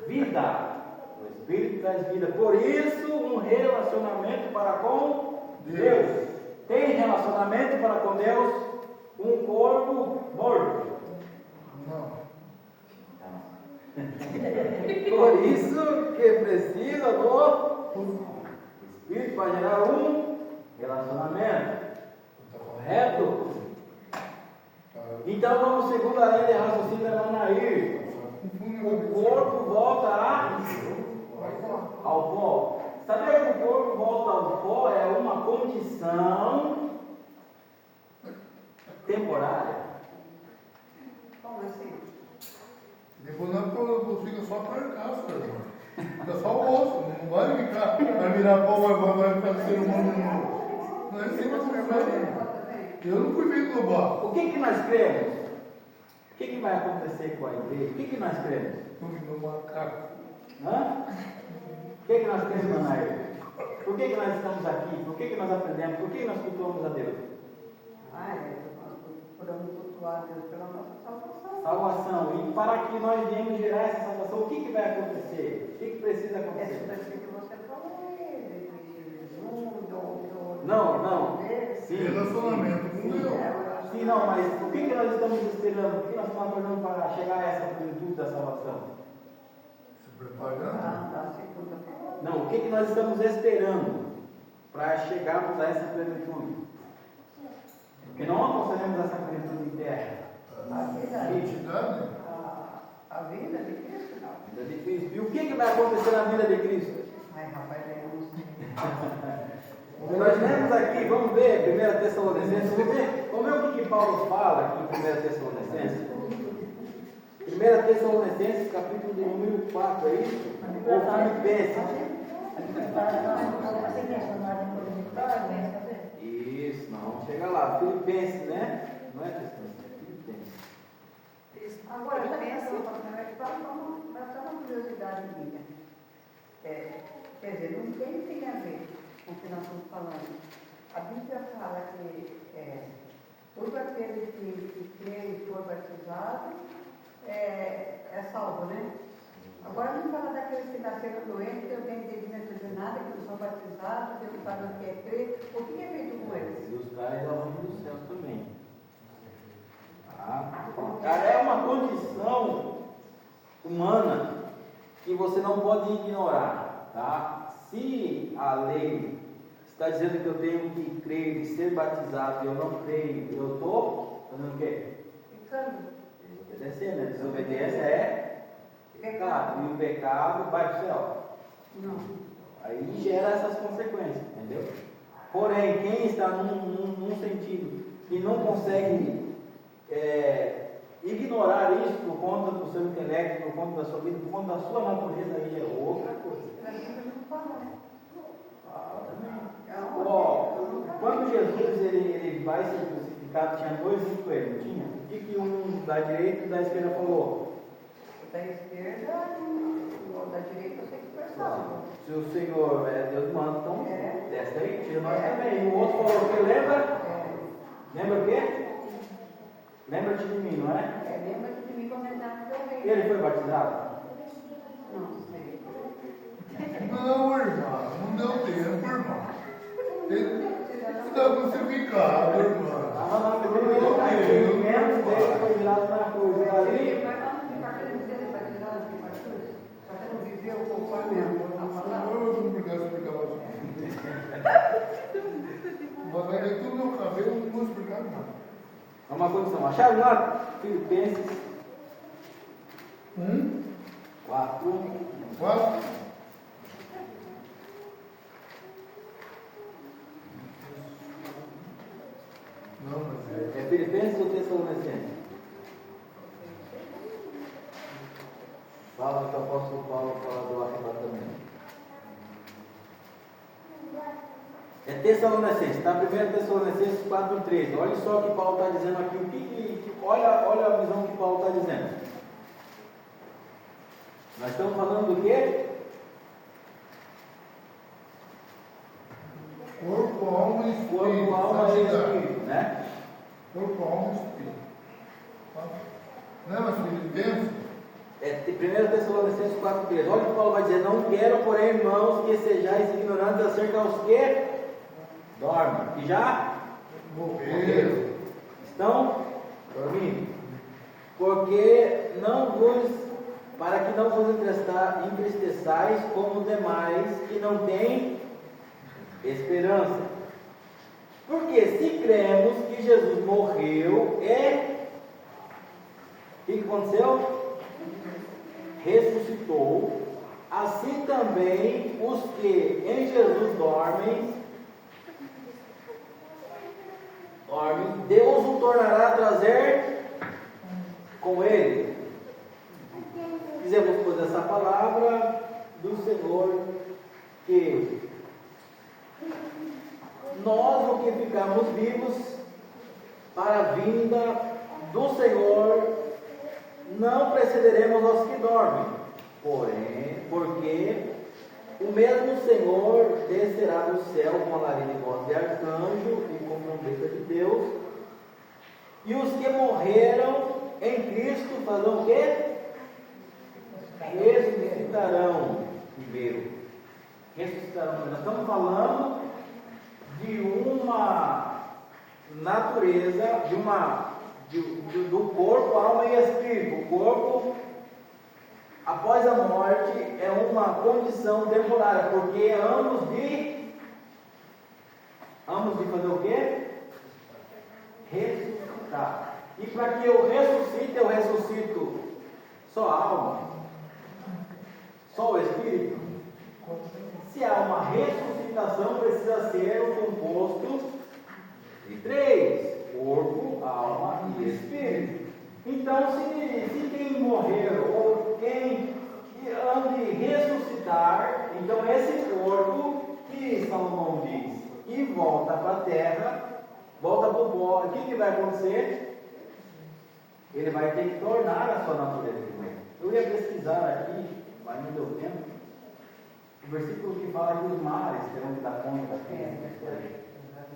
Vida. O espírito traz vida. Por isso, um relacionamento para com Deus. Tem relacionamento para com Deus um corpo morto. Não. Por isso que precisa do Espírito para gerar um relacionamento. Correto? Então vamos segundo a linha de raciocínio da Manair. O corpo volta ao pó. Sabia que o corpo volta ao pó é uma condição temporária? Como assim? Depois não fica só a carcaça, irmão. Fica só o osso. Não vai ficar, vai virar pó, vai ficar ser humano novo. Não é assim que funciona. Eu não fui feito no barro. O que nós cremos? O que vai acontecer com a igreja? O que nós cremos? No macaco. Hã? O que nós cremos, Manair? Por que nós estamos aqui? Por que nós aprendemos? Por que nós cultuamos a Deus? Podemos cultuar a Deus pela nossa salvação. Salvação. E para que nós venhamos gerar essa salvação, o que vai acontecer? O que precisa Esse acontecer? daqui que você falou, Jesus, Não. Sim. Relacionamento com Deus. Sim, não, mas o que nós estamos esperando? O que nós estamos fazendo para chegar a essa plenitude da salvação? Se preparando. da segunda palavra. Não, o que nós estamos esperando para chegarmos a essa plenitude? Porque não alcançaremos essa plenitude em terra. A vida, Identidade. a vida de Cristo, não. Vida de Cristo. E o que vai acontecer na vida de Cristo? Ai, rapaz, eu não sei. Nós lemos aqui, vamos ver 1 Tessalonicenses, vamos ver o que Paulo fala aqui em 1 Tessalonicenses. 1 Tessalonicenses, capítulo de número 4, é isso? Ou Filipenses? Isso, não, vamos chegar lá. Filipenses, né? Não é Tessalonicenses, é Filipenses. Agora, para uma curiosidade minha. Quer dizer, não tem a ver com o que nós estamos falando. A Bíblia fala que todo aquele que crê e for batizado é salvo, né? Agora não fala daqueles que nasceram doentes, que eu tenho entendimento de nada, que não são batizados, que não sabem o que é crer. O que é feito com eles? E os caras é o reino dos céus também. Tá? Cara, é uma condição humana que você não pode ignorar. Tá? Se a lei está dizendo que eu tenho que crer e ser batizado e eu não creio, eu estou fazendo o quê? Pecando. Desobedecendo, né? Desobediência é pecado. E o pecado vai para o céu. Não. Aí gera essas consequências, entendeu? Porém, quem está num sentido que não consegue ignorar isso por conta do seu intelecto, por conta da sua vida, por conta da sua natureza, aí é outra coisa. Mas a gente não fala, né? Fala também. É uma Ó, quando Jesus ele vai ser crucificado, tinha dois junto com ele, não tinha? O que um da direita e da esquerda falou? da esquerda, ou da direita, eu sei que foi salvo. Se o Senhor é Deus manda, então desce aí, tira nós É. também. E o outro falou o que? Lembra? É, Lembra o quê? Lembra-te de mim, não é? lembra que me comentaram que eu veio. Ele foi batizado? Não sei. Não, irmã, não deu tempo, irmã. Ele está crucificado, irmã. Estava na cruz, o menos dele foi virado na cruz. Ali, Mas não tem partido de ser batizado, tem partido. Você não viveu conforme a palavra. Eu não podia explicar mais. Vai ver tudo no meu cabelo, não vou explicar nada. é uma condição. Acharam lá? Filipenses 4. Quatro. Não, mas É Filipenses ou Tessalonicenses? Fala que o apóstolo Paulo fala do arrebatamento. É Tessalonicenses, está? 1 Tessalonicenses 4:13. Olha só o que Paulo está dizendo aqui. Olha a visão que Paulo está dizendo. Nós estamos falando do quê? corpo, alma e espírito. Corpo, alma e santidade. espírito, né? Corpo, alma e espírito. Não é mais Filipenses? É 1 Tessalonicenses 4:13. Olha o que Paulo vai dizer: não quero, porém, irmãos, que sejais ignorantes acerca aos que dormem, que já Morreram. estão dormindo, porque para que não vos entristeçais como os demais que não têm esperança. Porque se cremos que Jesus morreu o que aconteceu? Ressuscitou, assim também os que em Jesus dormem, Deus o tornará a trazer com ele. Dizemos, pois, essa palavra do Senhor, que nós, o que ficamos vivos para a vinda do Senhor, não precederemos aos que dormem, porque o mesmo Senhor descerá do céu com a larina de voz de arcanjo e com trombeta de Deus, e os que morreram em Cristo farão o quê? Ressuscitarão primeiro. Ressuscitarão. Nós estamos falando de uma natureza, do corpo, alma e espírito. O corpo, após a morte, é uma condição temporária, porque ambos de fazer o quê? Ressuscitar. E para que eu ressuscito só a alma, só o espírito. Se há uma ressuscitação, precisa ser o composto de 3: corpo, alma e espírito. Então, se quem morreu ou quem ande ressuscitar, então esse corpo que Salomão diz e volta para a terra, volta para o pó, o que vai acontecer? Ele vai ter que tornar a sua natureza com ele. Eu ia pesquisar aqui, mas não deu tempo. O versículo que fala que os mares terão que dar conta dele.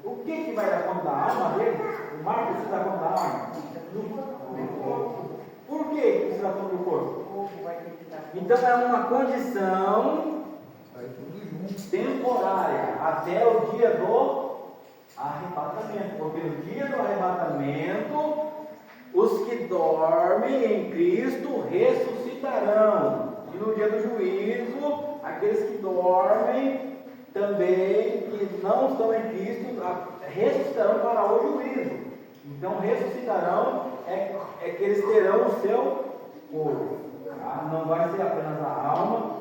O que vai dar conta da alma dele? O mar precisa dar conta da alma? Do corpo. Por que precisa dar conta do corpo? fogo vai ter que dar. Então é uma condição Vai tudo junto. temporária até o dia do arrebatamento, porque no dia do arrebatamento os que dormem em Cristo ressuscitarão, e no dia do juízo aqueles que dormem também, que não estão em Cristo, ressuscitarão para o juízo. Então ressuscitarão é que eles terão o seu corpo, tá? Não vai ser apenas a alma,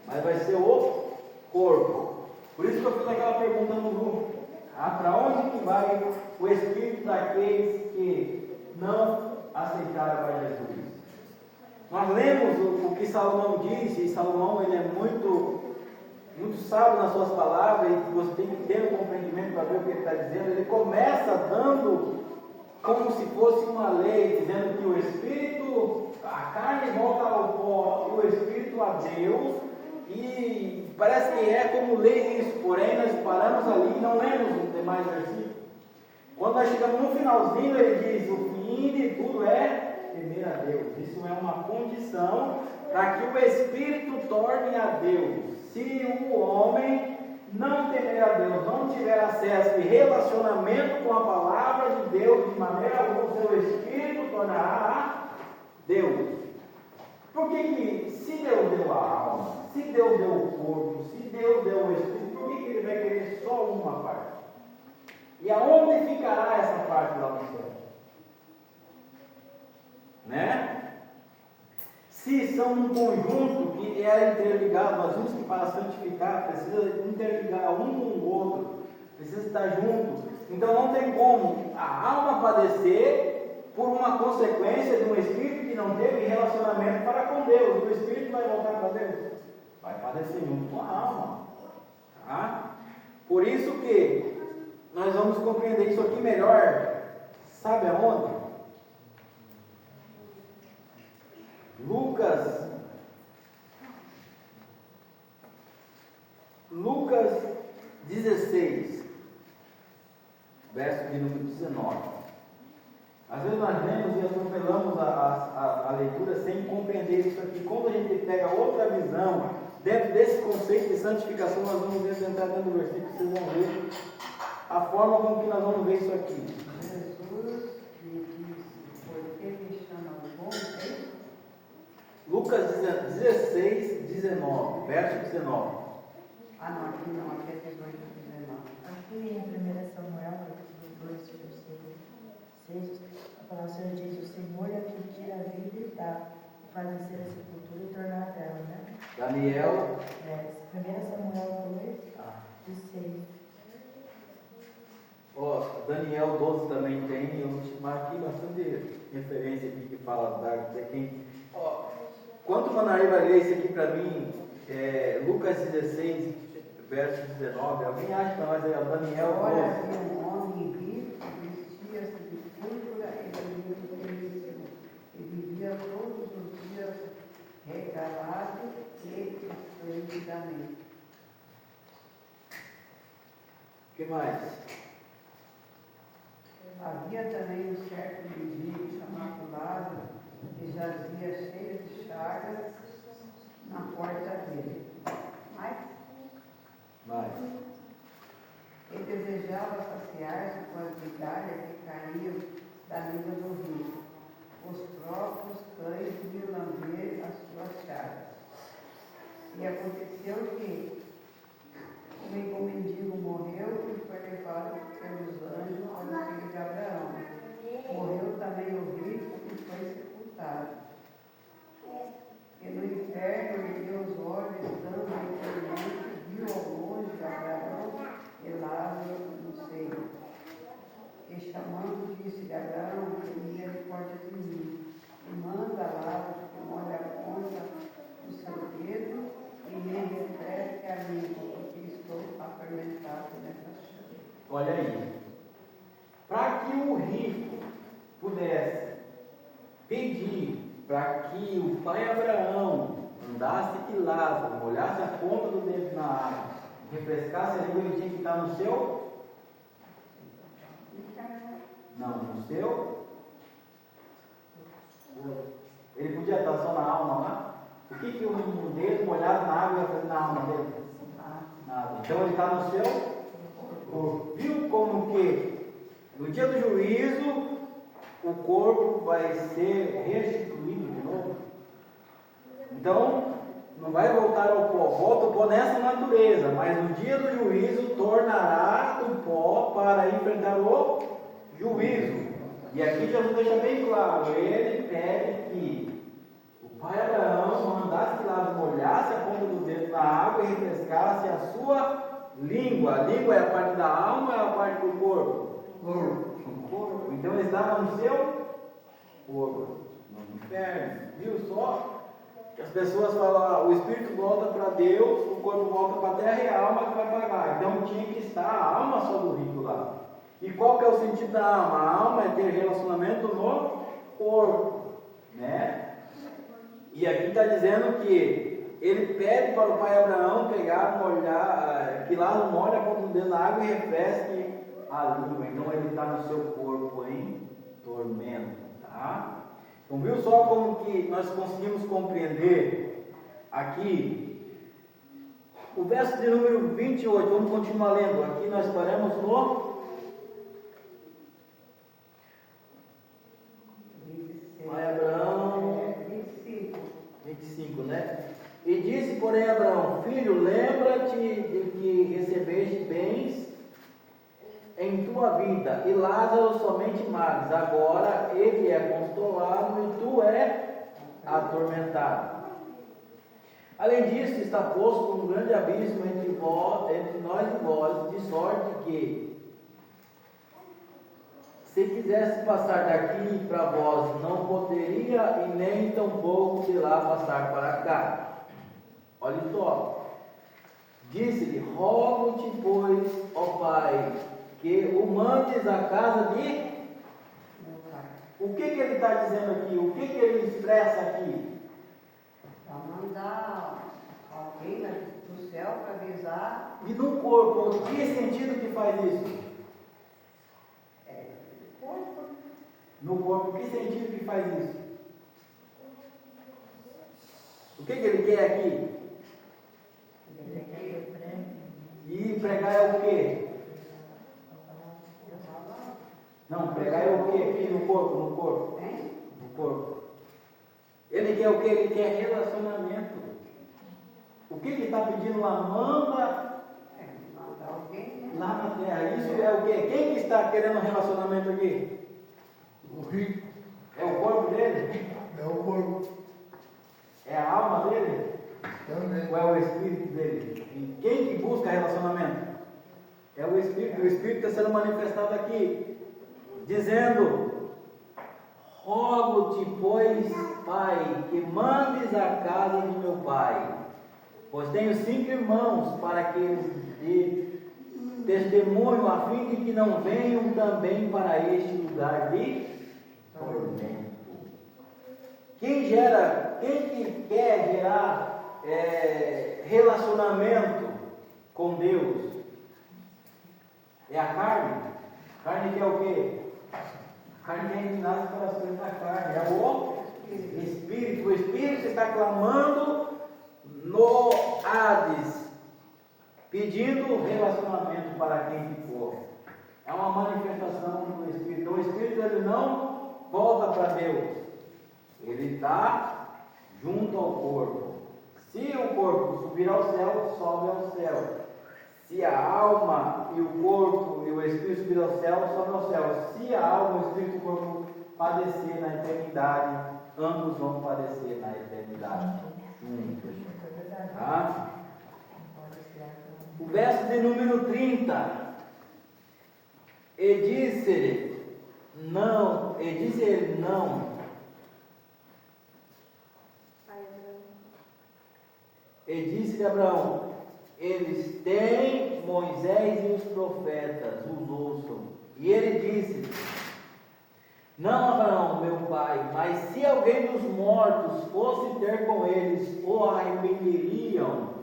mas vai ser o corpo. Por isso que eu fiz aquela pergunta no grupo: para onde que vai o espírito daqueles que não aceitaram a Jesus? Nós lemos o que Salomão disse, e Salomão ele é muito sábio nas suas palavras, e você tem que ter um compreendimento para ver o que ele está dizendo. Ele começa dando como se fosse uma lei, dizendo que o espírito, a carne volta ao pó, e o espírito a Deus, e parece que é como lei isso, porém nós paramos ali e não lemos os demais versículos. Quando nós chegamos no finalzinho, ele diz: o fim de tudo é temer a Deus. Isso é uma condição para que o espírito torne a Deus. Se o homem não temer a Deus, não tiver acesso e relacionamento com a palavra de Deus, de maneira alguma o seu espírito tornará a Deus. Por que se Deus deu a alma, se Deus deu o corpo, se Deus deu o espírito, por que ele vai querer só uma parte? E aonde ficará essa parte lá no céu? Né? Se são um conjunto que é interligado, nós vimos que para santificar precisa interligar um com o outro, precisa estar junto. Então não tem como a alma padecer por uma consequência de um espírito que não teve relacionamento para com Deus. O espírito vai voltar para Deus? Vai padecer junto com a alma. Tá? Por isso que nós vamos compreender isso aqui melhor. Sabe aonde? Lucas 16, verso de número 19. Às vezes nós lemos e atropelamos a leitura sem compreender isso aqui. Quando a gente pega outra visão, dentro desse conceito de santificação, nós vamos entrar dentro do versículo, vocês vão ver a forma como que nós vamos ver isso aqui. Jesus lhe disse: por que me chamam bom? Lucas 16, 19, verso 19. Não, aqui não, aqui é 18, 19. Aqui em 1 Samuel, capítulo 2, versículo 6, a palavra do Senhor diz: o Senhor é quem tira a vida e dá, e faz nascer a sepultura e tornar a terra, né? Daniel. 1 Samuel 2, 6. Daniel 12 também tem, eu marquei bastante referência aqui que fala de quem. Quanto o Manaí vai ler isso aqui para mim, Lucas 16, verso 19, alguém acha para nós aí, Daniel 12. Olha, havia um homem rico, vestia-se de púrpura e belíssimo, e vivia todos os dias regalado e esplendidamente. O que mais? Havia também um certo mendigo chamado Lázaro, que jazia cheio de chagas na porta dele. Mais. Ele desejava saciar-se com as migalhas que caíam da mesa do rico. Os próprios cães vinham lamber as suas chagas. E aconteceu que o mendigo morreu e foi levado pelos anjos para o filho de Abraão. Morreu também o rico e foi sepultado. E no inferno ergueu os olhos, estando em tormento, viu ao longe Abraão e Lázaro no seio. E chamando, disse-lhe: Abraão, tem misericórdia de mim, e manda Lázaro que molhe a ponta do seu dedo e me refresque a língua, porque estou atormentado nessa chama. Olha aí. Para que o rico pudesse pedir para que o pai Abraão mandasse que Lázaro molhasse a ponta do dedo na água, refrescasse a língua, ele tinha que estar no seu? Não, no seu? Ele podia estar só na alma lá. O que um dedo molhado na água ia fazer na alma dele? Nada. Então ele está no seu corpo. Viu como que no dia do juízo o corpo vai ser restituído de novo? Então, não vai voltar ao pó, volta ao pó nessa natureza, mas no dia do juízo tornará do pó para enfrentar o juízo. E aqui Jesus deixa bem claro, ele pede que o pai Abraão mandasse que lá molhasse a ponta do dedo na água e refrescasse a sua língua. A língua é a parte da alma ou é a parte do corpo? Corpo. Então ele estava no seu corpo, no inferno. Viu só? As pessoas falam, o espírito volta para Deus, o corpo volta para a terra e a alma que vai pagar. Então tinha que estar a alma só do rico lá. E qual que é o sentido da alma? A alma é ter relacionamento no corpo, né? E aqui está dizendo que ele pede para o pai Abraão pegar, molhar, que lá molha a ponta do dedo na água e refresque a língua. Então ele está no seu corpo em tormento, tá? Então viu só como que nós conseguimos compreender aqui o verso de número 28, vamos continuar lendo. Aqui nós paramos no pai Abraão 25, né? E disse, porém, Abraão, filho, lembra-te de que recebeste bens em tua vida, e Lázaro somente males. Agora ele é consolado e tu é atormentado. Além disso, está posto um grande abismo entre nós e vós, de sorte que, se quisesse passar daqui para vós, não poderia, e nem tampouco de lá passar para cá. Olha só, disse-lhe, rogo-te, pois, ó Pai, que o mandes à casa de meu pai. O que ele está dizendo aqui? O que ele expressa aqui? Para mandar alguém do céu para avisar. E no corpo, que sentido que faz isso? Corpo. No corpo, que sentido que faz isso? O que ele quer aqui? E pregar é o quê? Não, pregar é o quê? Aqui no corpo, no corpo. No corpo. Ele quer o quê? Ele quer relacionamento. O que ele está pedindo lá? Manda lá na terra. Isso é o quê? Quem que está querendo relacionamento aqui? O rico É o corpo dele? é o corpo É a alma dele? também. Ou é o espírito dele? E quem que busca relacionamento? É o espírito. O espírito está sendo manifestado aqui, dizendo, rogo-te, pois, Pai, que mandes à casa de meu pai, pois tenho 5 irmãos, para que eles dê testemunho, a fim de que não venham também para este lugar de tormento. Quem que quer gerar relacionamento com Deus? É a carne? A carne quer o quê? A carne quer inclinar os corações da carne. É o Espírito. O Espírito está clamando no Hades, pedindo relacionamento para quem for. É uma manifestação do Espírito. Então, o Espírito ele não volta para Deus. Ele está junto ao corpo. Se o corpo subir ao céu, sobe ao céu. Se a alma e o corpo e o Espírito subir ao céu, sobe ao céu. Se a alma, o Espírito e o corpo padecer na eternidade, ambos vão padecer na eternidade juntos. Tá? O verso de número 30. E disse-lhe não. E disse-lhe Abraão, eles têm Moisés e os profetas, os ouçam. E ele disse, não, Abraão, meu pai, mas se alguém dos mortos fosse ter com eles, o arrependeriam.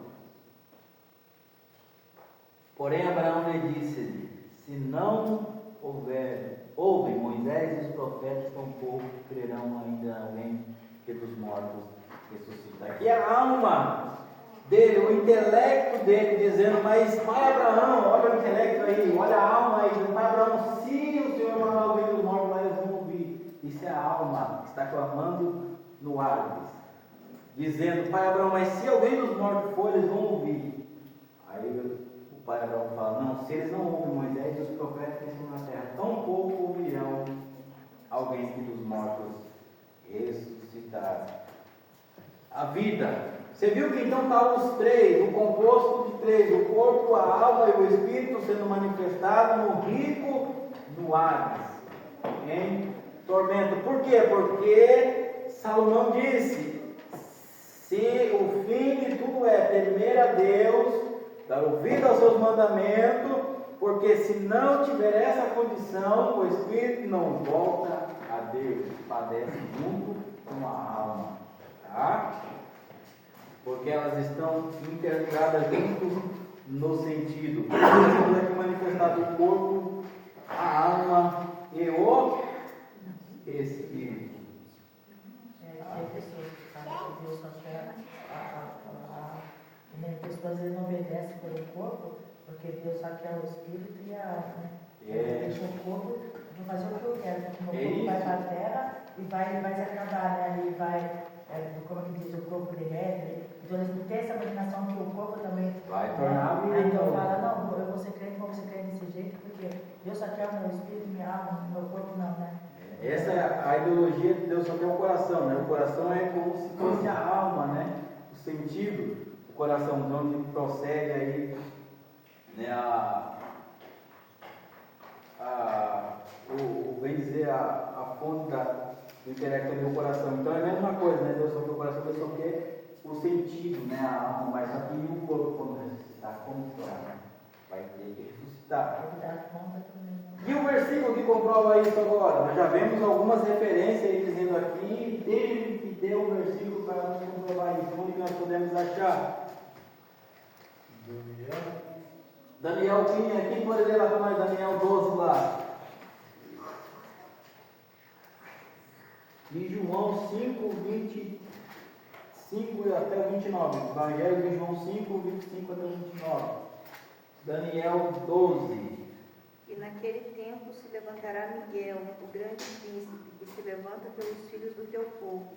Porém Abraão lhe disse, se não ouvem Moisés e os profetas, tampouco crerão ainda alguém que dos mortos ressuscita. Aqui é a alma dele, o intelecto dele, dizendo, mas pai Abraão, olha o intelecto aí, olha a alma aí, pai Abraão, se o Senhor mandar ouvir dos mortos, lá eles vão ouvir. Isso é a alma que está clamando no Hades, dizendo, pai Abraão, mas se alguém dos mortos for, eles vão ouvir. Aí o pai Abraão fala, não, se eles não ouvem Moisés e os profetas que estão na terra, tão pouco ouvirão alguém que dos mortos ressuscitar. A vida. Você viu que então está os três, o composto de três, o corpo, a alma e o espírito sendo manifestado no rico do Hades, em tormento. Por quê? Porque Salomão disse, se o fim de tudo é temer a Deus, dar ouvido aos seus mandamentos, porque se não tiver essa condição, o espírito não volta a Deus, padece junto com a alma, tá? Porque elas estão interligadas junto no sentido. Temos aqui manifestado o corpo, a alma e o espírito. Tem pessoas que falam que Deus só quer pessoas não obedecem pelo corpo, porque Deus só quer o espírito e a alma, né? Deixa o corpo, vou fazer o que eu quero, porque o meu corpo vai para a terra e vai se acabar, né? E vai, como que diz, o corpo derrete. Então eles não têm essa imaginação que o corpo também vai tornar vida. Então fala, não, eu vou ser crente, vou ser crente desse jeito, porque Deus só quer o meu espírito, minha alma, meu corpo não, né? Essa é a ideologia de Deus só quer o coração, né? O coração é como se fosse a alma, né? O sentido, o coração de onde procede aí, né? Bem dizer, a fonte do intelecto do coração. Então é a mesma coisa, né? Deus só quer o coração, Deus só quer o sentido, né? A alma, mas aqui o corpo, quando ressuscitar, como que vai ter que ressuscitar. E o versículo que comprova isso agora? Nós já vemos algumas referências aí dizendo aqui, desde que deu o versículo para nos comprovar isso. Onde nós podemos achar? Daniel 15, quem pode ler lá para nós? Daniel 12 lá. E João 5, 25 até 29. Evangelho de João 5, 25 até 29. Daniel 12. E naquele tempo se levantará Miguel, o grande príncipe, que se levanta pelos filhos do teu povo.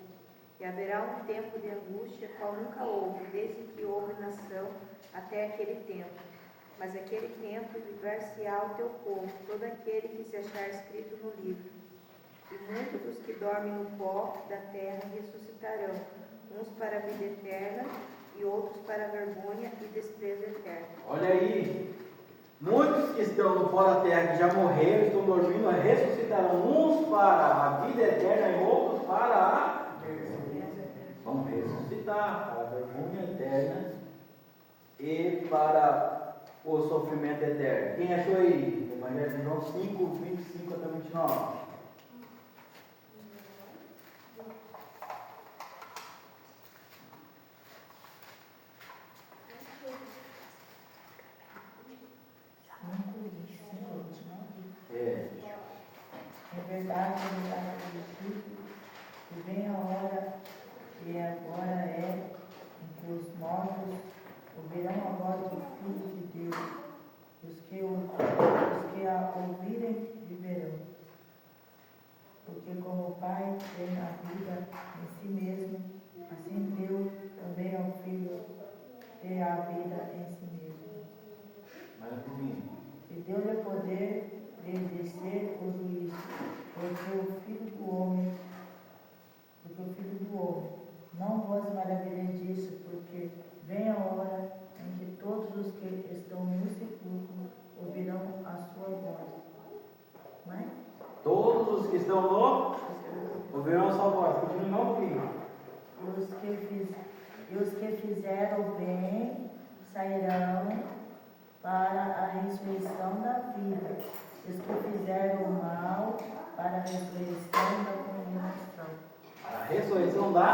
E haverá um tempo de angústia, qual nunca houve, desde que houve nação até aquele tempo. Mas aquele tempo livrar-se-á o teu povo, todo aquele que se achar escrito no livro. E muitos dos que dormem no pó da terra ressuscitarão, uns para a vida eterna e outros para a vergonha e desprezo eterno. Olha aí, muitos que estão no pó da terra, que já morreram, estão dormindo, ressuscitarão, uns para a vida eterna e outros para a vão ressuscitar para a vergonha eterna e para o sofrimento eterno. Quem achou aí? Evangelho de João 5, 25 até 29. É verdade, que vem a hora, e agora é, em que os mortos ouvirão a voz do Filho de Deus. Os que a ouvirem viverão. Porque como o Pai tem a vida em si mesmo, assim Deus também ao Filho ter a vida em si mesmo. E deu-lhe poder de exercer o juízo, porque o Filho do Homem, não vos maravilheis disso, porque vem a hora em que todos os que estão no sepulcro ouvirão a sua voz. Não é? Todos os que estão no ouvirão a sua voz. Continua um pouquinho. E os que fizeram o bem sairão para a ressurreição da vida. E os que fizeram o mal para a ressurreição da condenação. A ressurreição da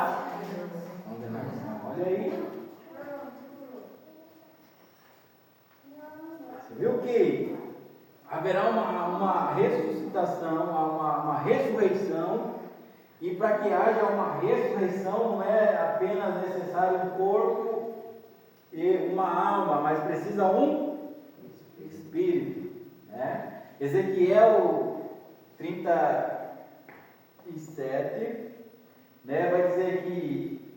condenação. Olha aí. Você viu que haverá uma ressuscitação, uma ressurreição E para que haja uma ressurreição, não é apenas necessário um corpo e uma alma, mas precisa um espírito, né? Ezequiel 37, né, vai dizer que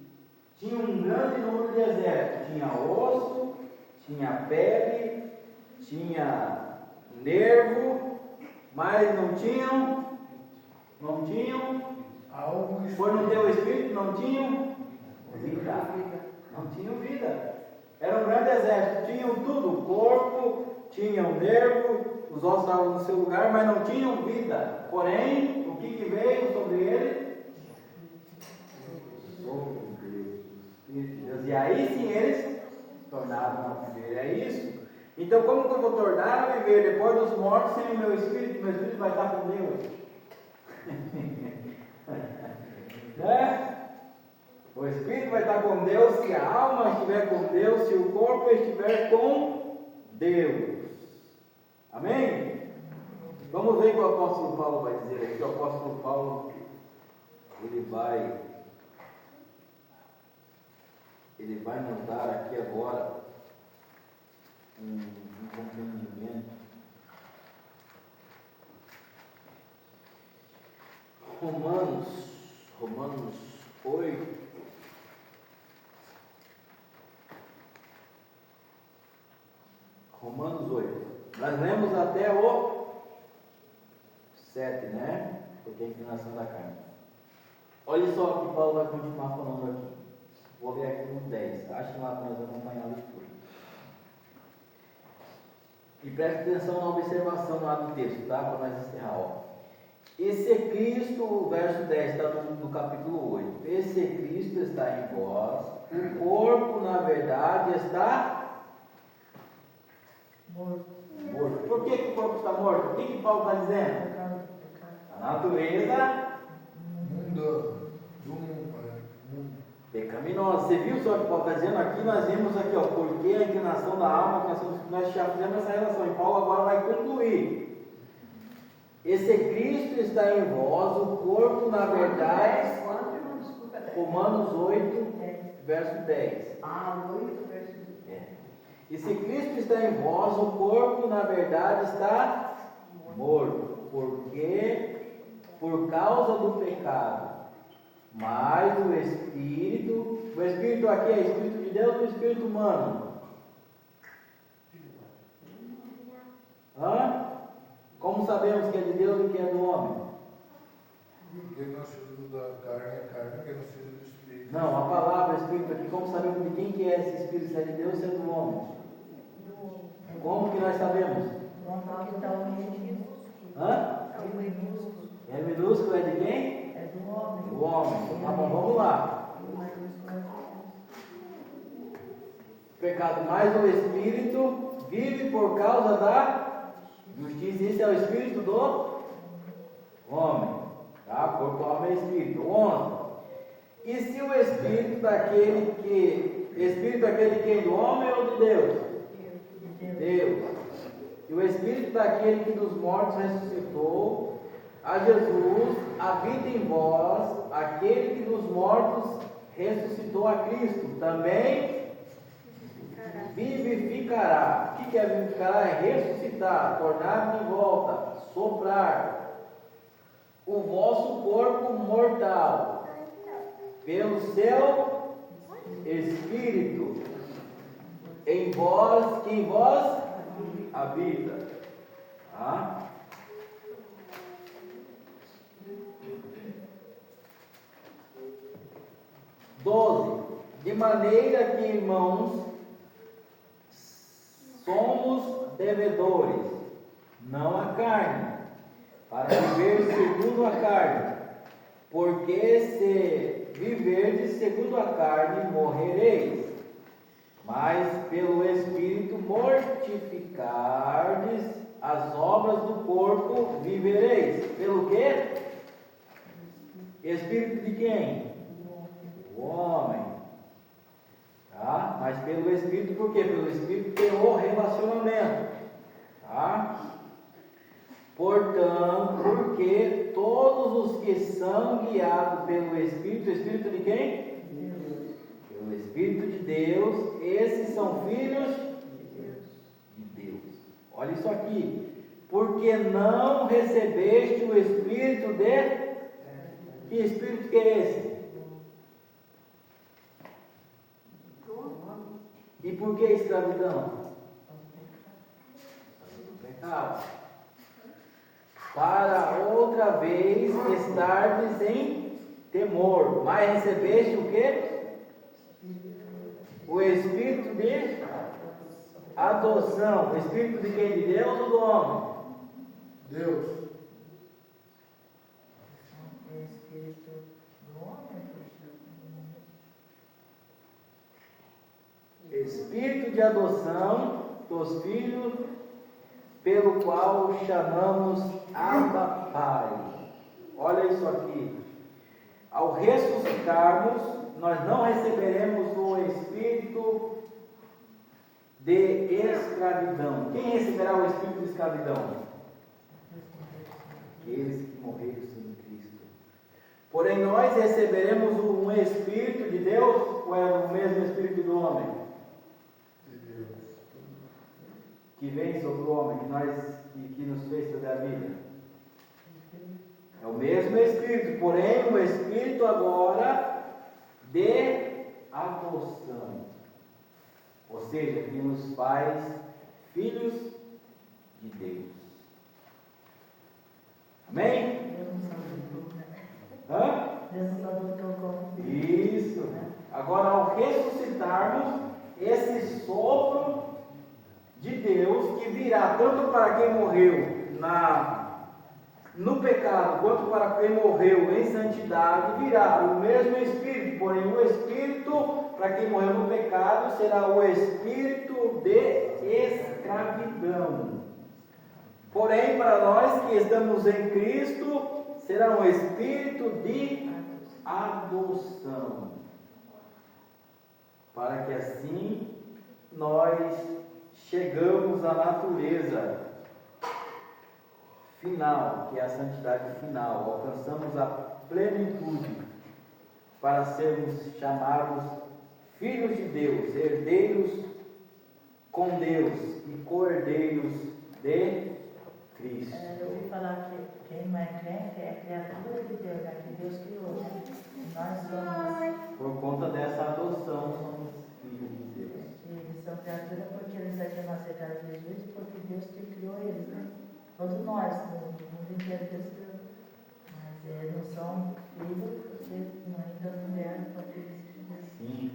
tinha um grande número de exércitos, tinha osso, tinha pele, tinha nervo, mas não tinham Algo foi no teu espírito, não tinham vida. Não tinham vida. Era um grande exército, tinham tudo, o corpo, tinham nervo, os ossos estavam no seu lugar, mas não tinham vida. Porém, o que veio sobre ele? Sobre Deus, Espírito de Deus. E aí sim eles se tornaram a viver. É isso? Então, como que eu vou tornar a viver depois dos mortos sem o meu espírito? Meu espírito vai estar com Deus. Né? O espírito vai estar com Deus se a alma estiver com Deus, se o corpo estiver com Deus. Amém? Vamos ver o que o apóstolo Paulo vai dizer aqui. O apóstolo Paulo ele vai nos dar aqui agora um compreendimento. Romanos 8. Romanos 8. Nós lemos até o 7, né? Porque é a inclinação da carne. Olha só o que Paulo vai continuar falando aqui. Vou ler aqui no 10. Acho lá para nós acompanhar a leitura. E preste atenção na observação lá do texto, tá? Para nós encerrar, ó. Esse é Cristo, o verso 10 está no capítulo 8. Esse Cristo está em vós, o corpo, na verdade, está morto. Por que o corpo está morto? O que Paulo está dizendo? A natureza do mundo. Pecaminosa. Você viu só o que Paulo está dizendo? Aqui nós vimos aqui, ó, porque a inclinação da alma, nós já fizemos essa relação, e Paulo agora vai concluir. Esse Cristo está em vós, o corpo, na verdade. Romanos 8, verso 10. 8, verso 10. Esse Cristo está em vós, o corpo, na verdade, está morto. Porque, por causa do pecado. Mas o Espírito aqui é Espírito de Deus ou Espírito humano? Como sabemos que é de Deus e que é do homem? Porque nós somos da carne, a carne, que nós somos do Espírito. Não, a palavra Espírito aqui, como sabemos de quem que é esse Espírito? Se é de Deus ou se é do homem? Como que nós sabemos? É minúsculo, é de quem? É do homem. Do homem. Tá bom, vamos lá. Pecado, mas o Espírito vive por causa da justiça. Esse é o Espírito do homem. Tá? Corpo, alma e Espírito. 11. E se o Espírito daquele quem? Do homem ou de Deus? Deus. E o Espírito daquele que dos mortos ressuscitou a Jesus, habita em vós, aquele que dos mortos ressuscitou a Cristo, também vivificará. O que é vivificará? É ressuscitar, tornar de volta, soprar o vosso corpo mortal, pelo seu Espírito, em vós, que em vós habita. Tá? De maneira que, irmãos, somos devedores, não a carne, para viver segundo a carne, porque se viverdes segundo a carne, morrereis, mas pelo Espírito mortificardes as obras do corpo, vivereis. Pelo quê? Espírito de quem? O homem. Tá? Mas pelo Espírito, por quê? Pelo Espírito tem o relacionamento. Tá? Portanto, porque todos os que que são guiados pelo Espírito. O Espírito de quem? Pelo Espírito de Deus. Esses são filhos de Deus. Olha isso aqui. Porque não recebeste o Espírito de... Que Espírito que é esse? E por que escravidão? Pecado. Para outra vez estardes em temor. Mas recebeste o quê? O Espírito de adoção. O Espírito de quem? De Deus ou do homem? Deus. Espírito do homem. Espírito de adoção dos filhos, pelo qual o chamamos Abba Pai. Olha isso aqui. Ao ressuscitarmos, nós não receberemos o espírito de escravidão. Quem receberá o espírito de escravidão? Aqueles que morreram sem Cristo. Porém, nós receberemos um espírito de Deus, ou é o mesmo espírito do homem? De Deus. Que vem sobre o homem, que nos fez toda a vida. É o mesmo Espírito, porém o Espírito agora de adoção. Ou seja, que nos faz filhos de Deus. Amém? Deus nos adotou, né? Hã? Deus nos adotou como filho. Isso. Agora, ao ressuscitarmos, esse sopro de Deus que virá tanto para quem morreu no pecado, quanto para quem morreu em santidade, virá o mesmo Espírito, porém o Espírito para quem morreu no pecado será o Espírito de escravidão. Porém, para nós que estamos em Cristo, será um Espírito de adoção, para que assim nós chegamos à natureza final, que é a santidade final, alcançamos a plenitude para sermos chamados filhos de Deus, herdeiros com Deus e co-herdeiros de Cristo. Eu ouvi falar que quem não é crente é criatura de Deus, é que Deus criou. E nós somos. Por conta dessa adoção, somos filhos de Deus. Eles são criaturas porque eles devem nascer a Jesus, porque Deus que criou eles, né? Todos nós, no mundo inteiro Deus criou. Mas eles não são filhos porque ainda não vieram para Cristo. Sim.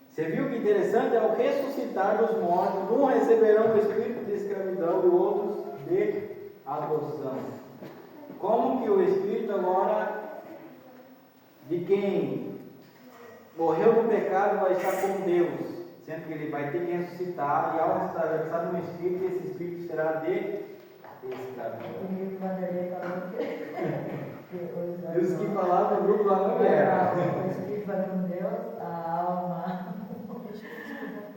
Você viu que interessante? Ao ressuscitar dos mortos, um receberão o espírito de escravidão e outros de adoção. Como que o espírito agora de quem morreu no pecado vai estar com Deus, sendo que ele vai ter que ressuscitar, e ao ressuscitar no espírito, esse espírito será de escravidão. Comigo, Vanderlei falou E os que falavam no grupo lá não eram. o espírito vai com Deus, a alma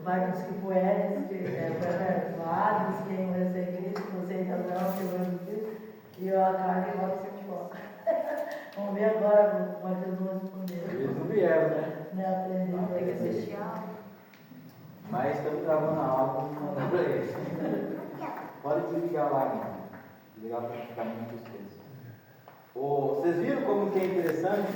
vai com os que poeres, que perdoados, quem não ser Cristo, você ainda não, que eu vou Cristo, e a carne volta sempre fora. Vamos ver agora como é que eles vão responder. Eles não vieram, né? Né, aprender. Tem que assistir a aula. Mas estamos gravando a aula, vamos mandar para eles. Pode desligar lá, irmão. Desligar para não ficar muito extenso. Vocês viram como que é interessante?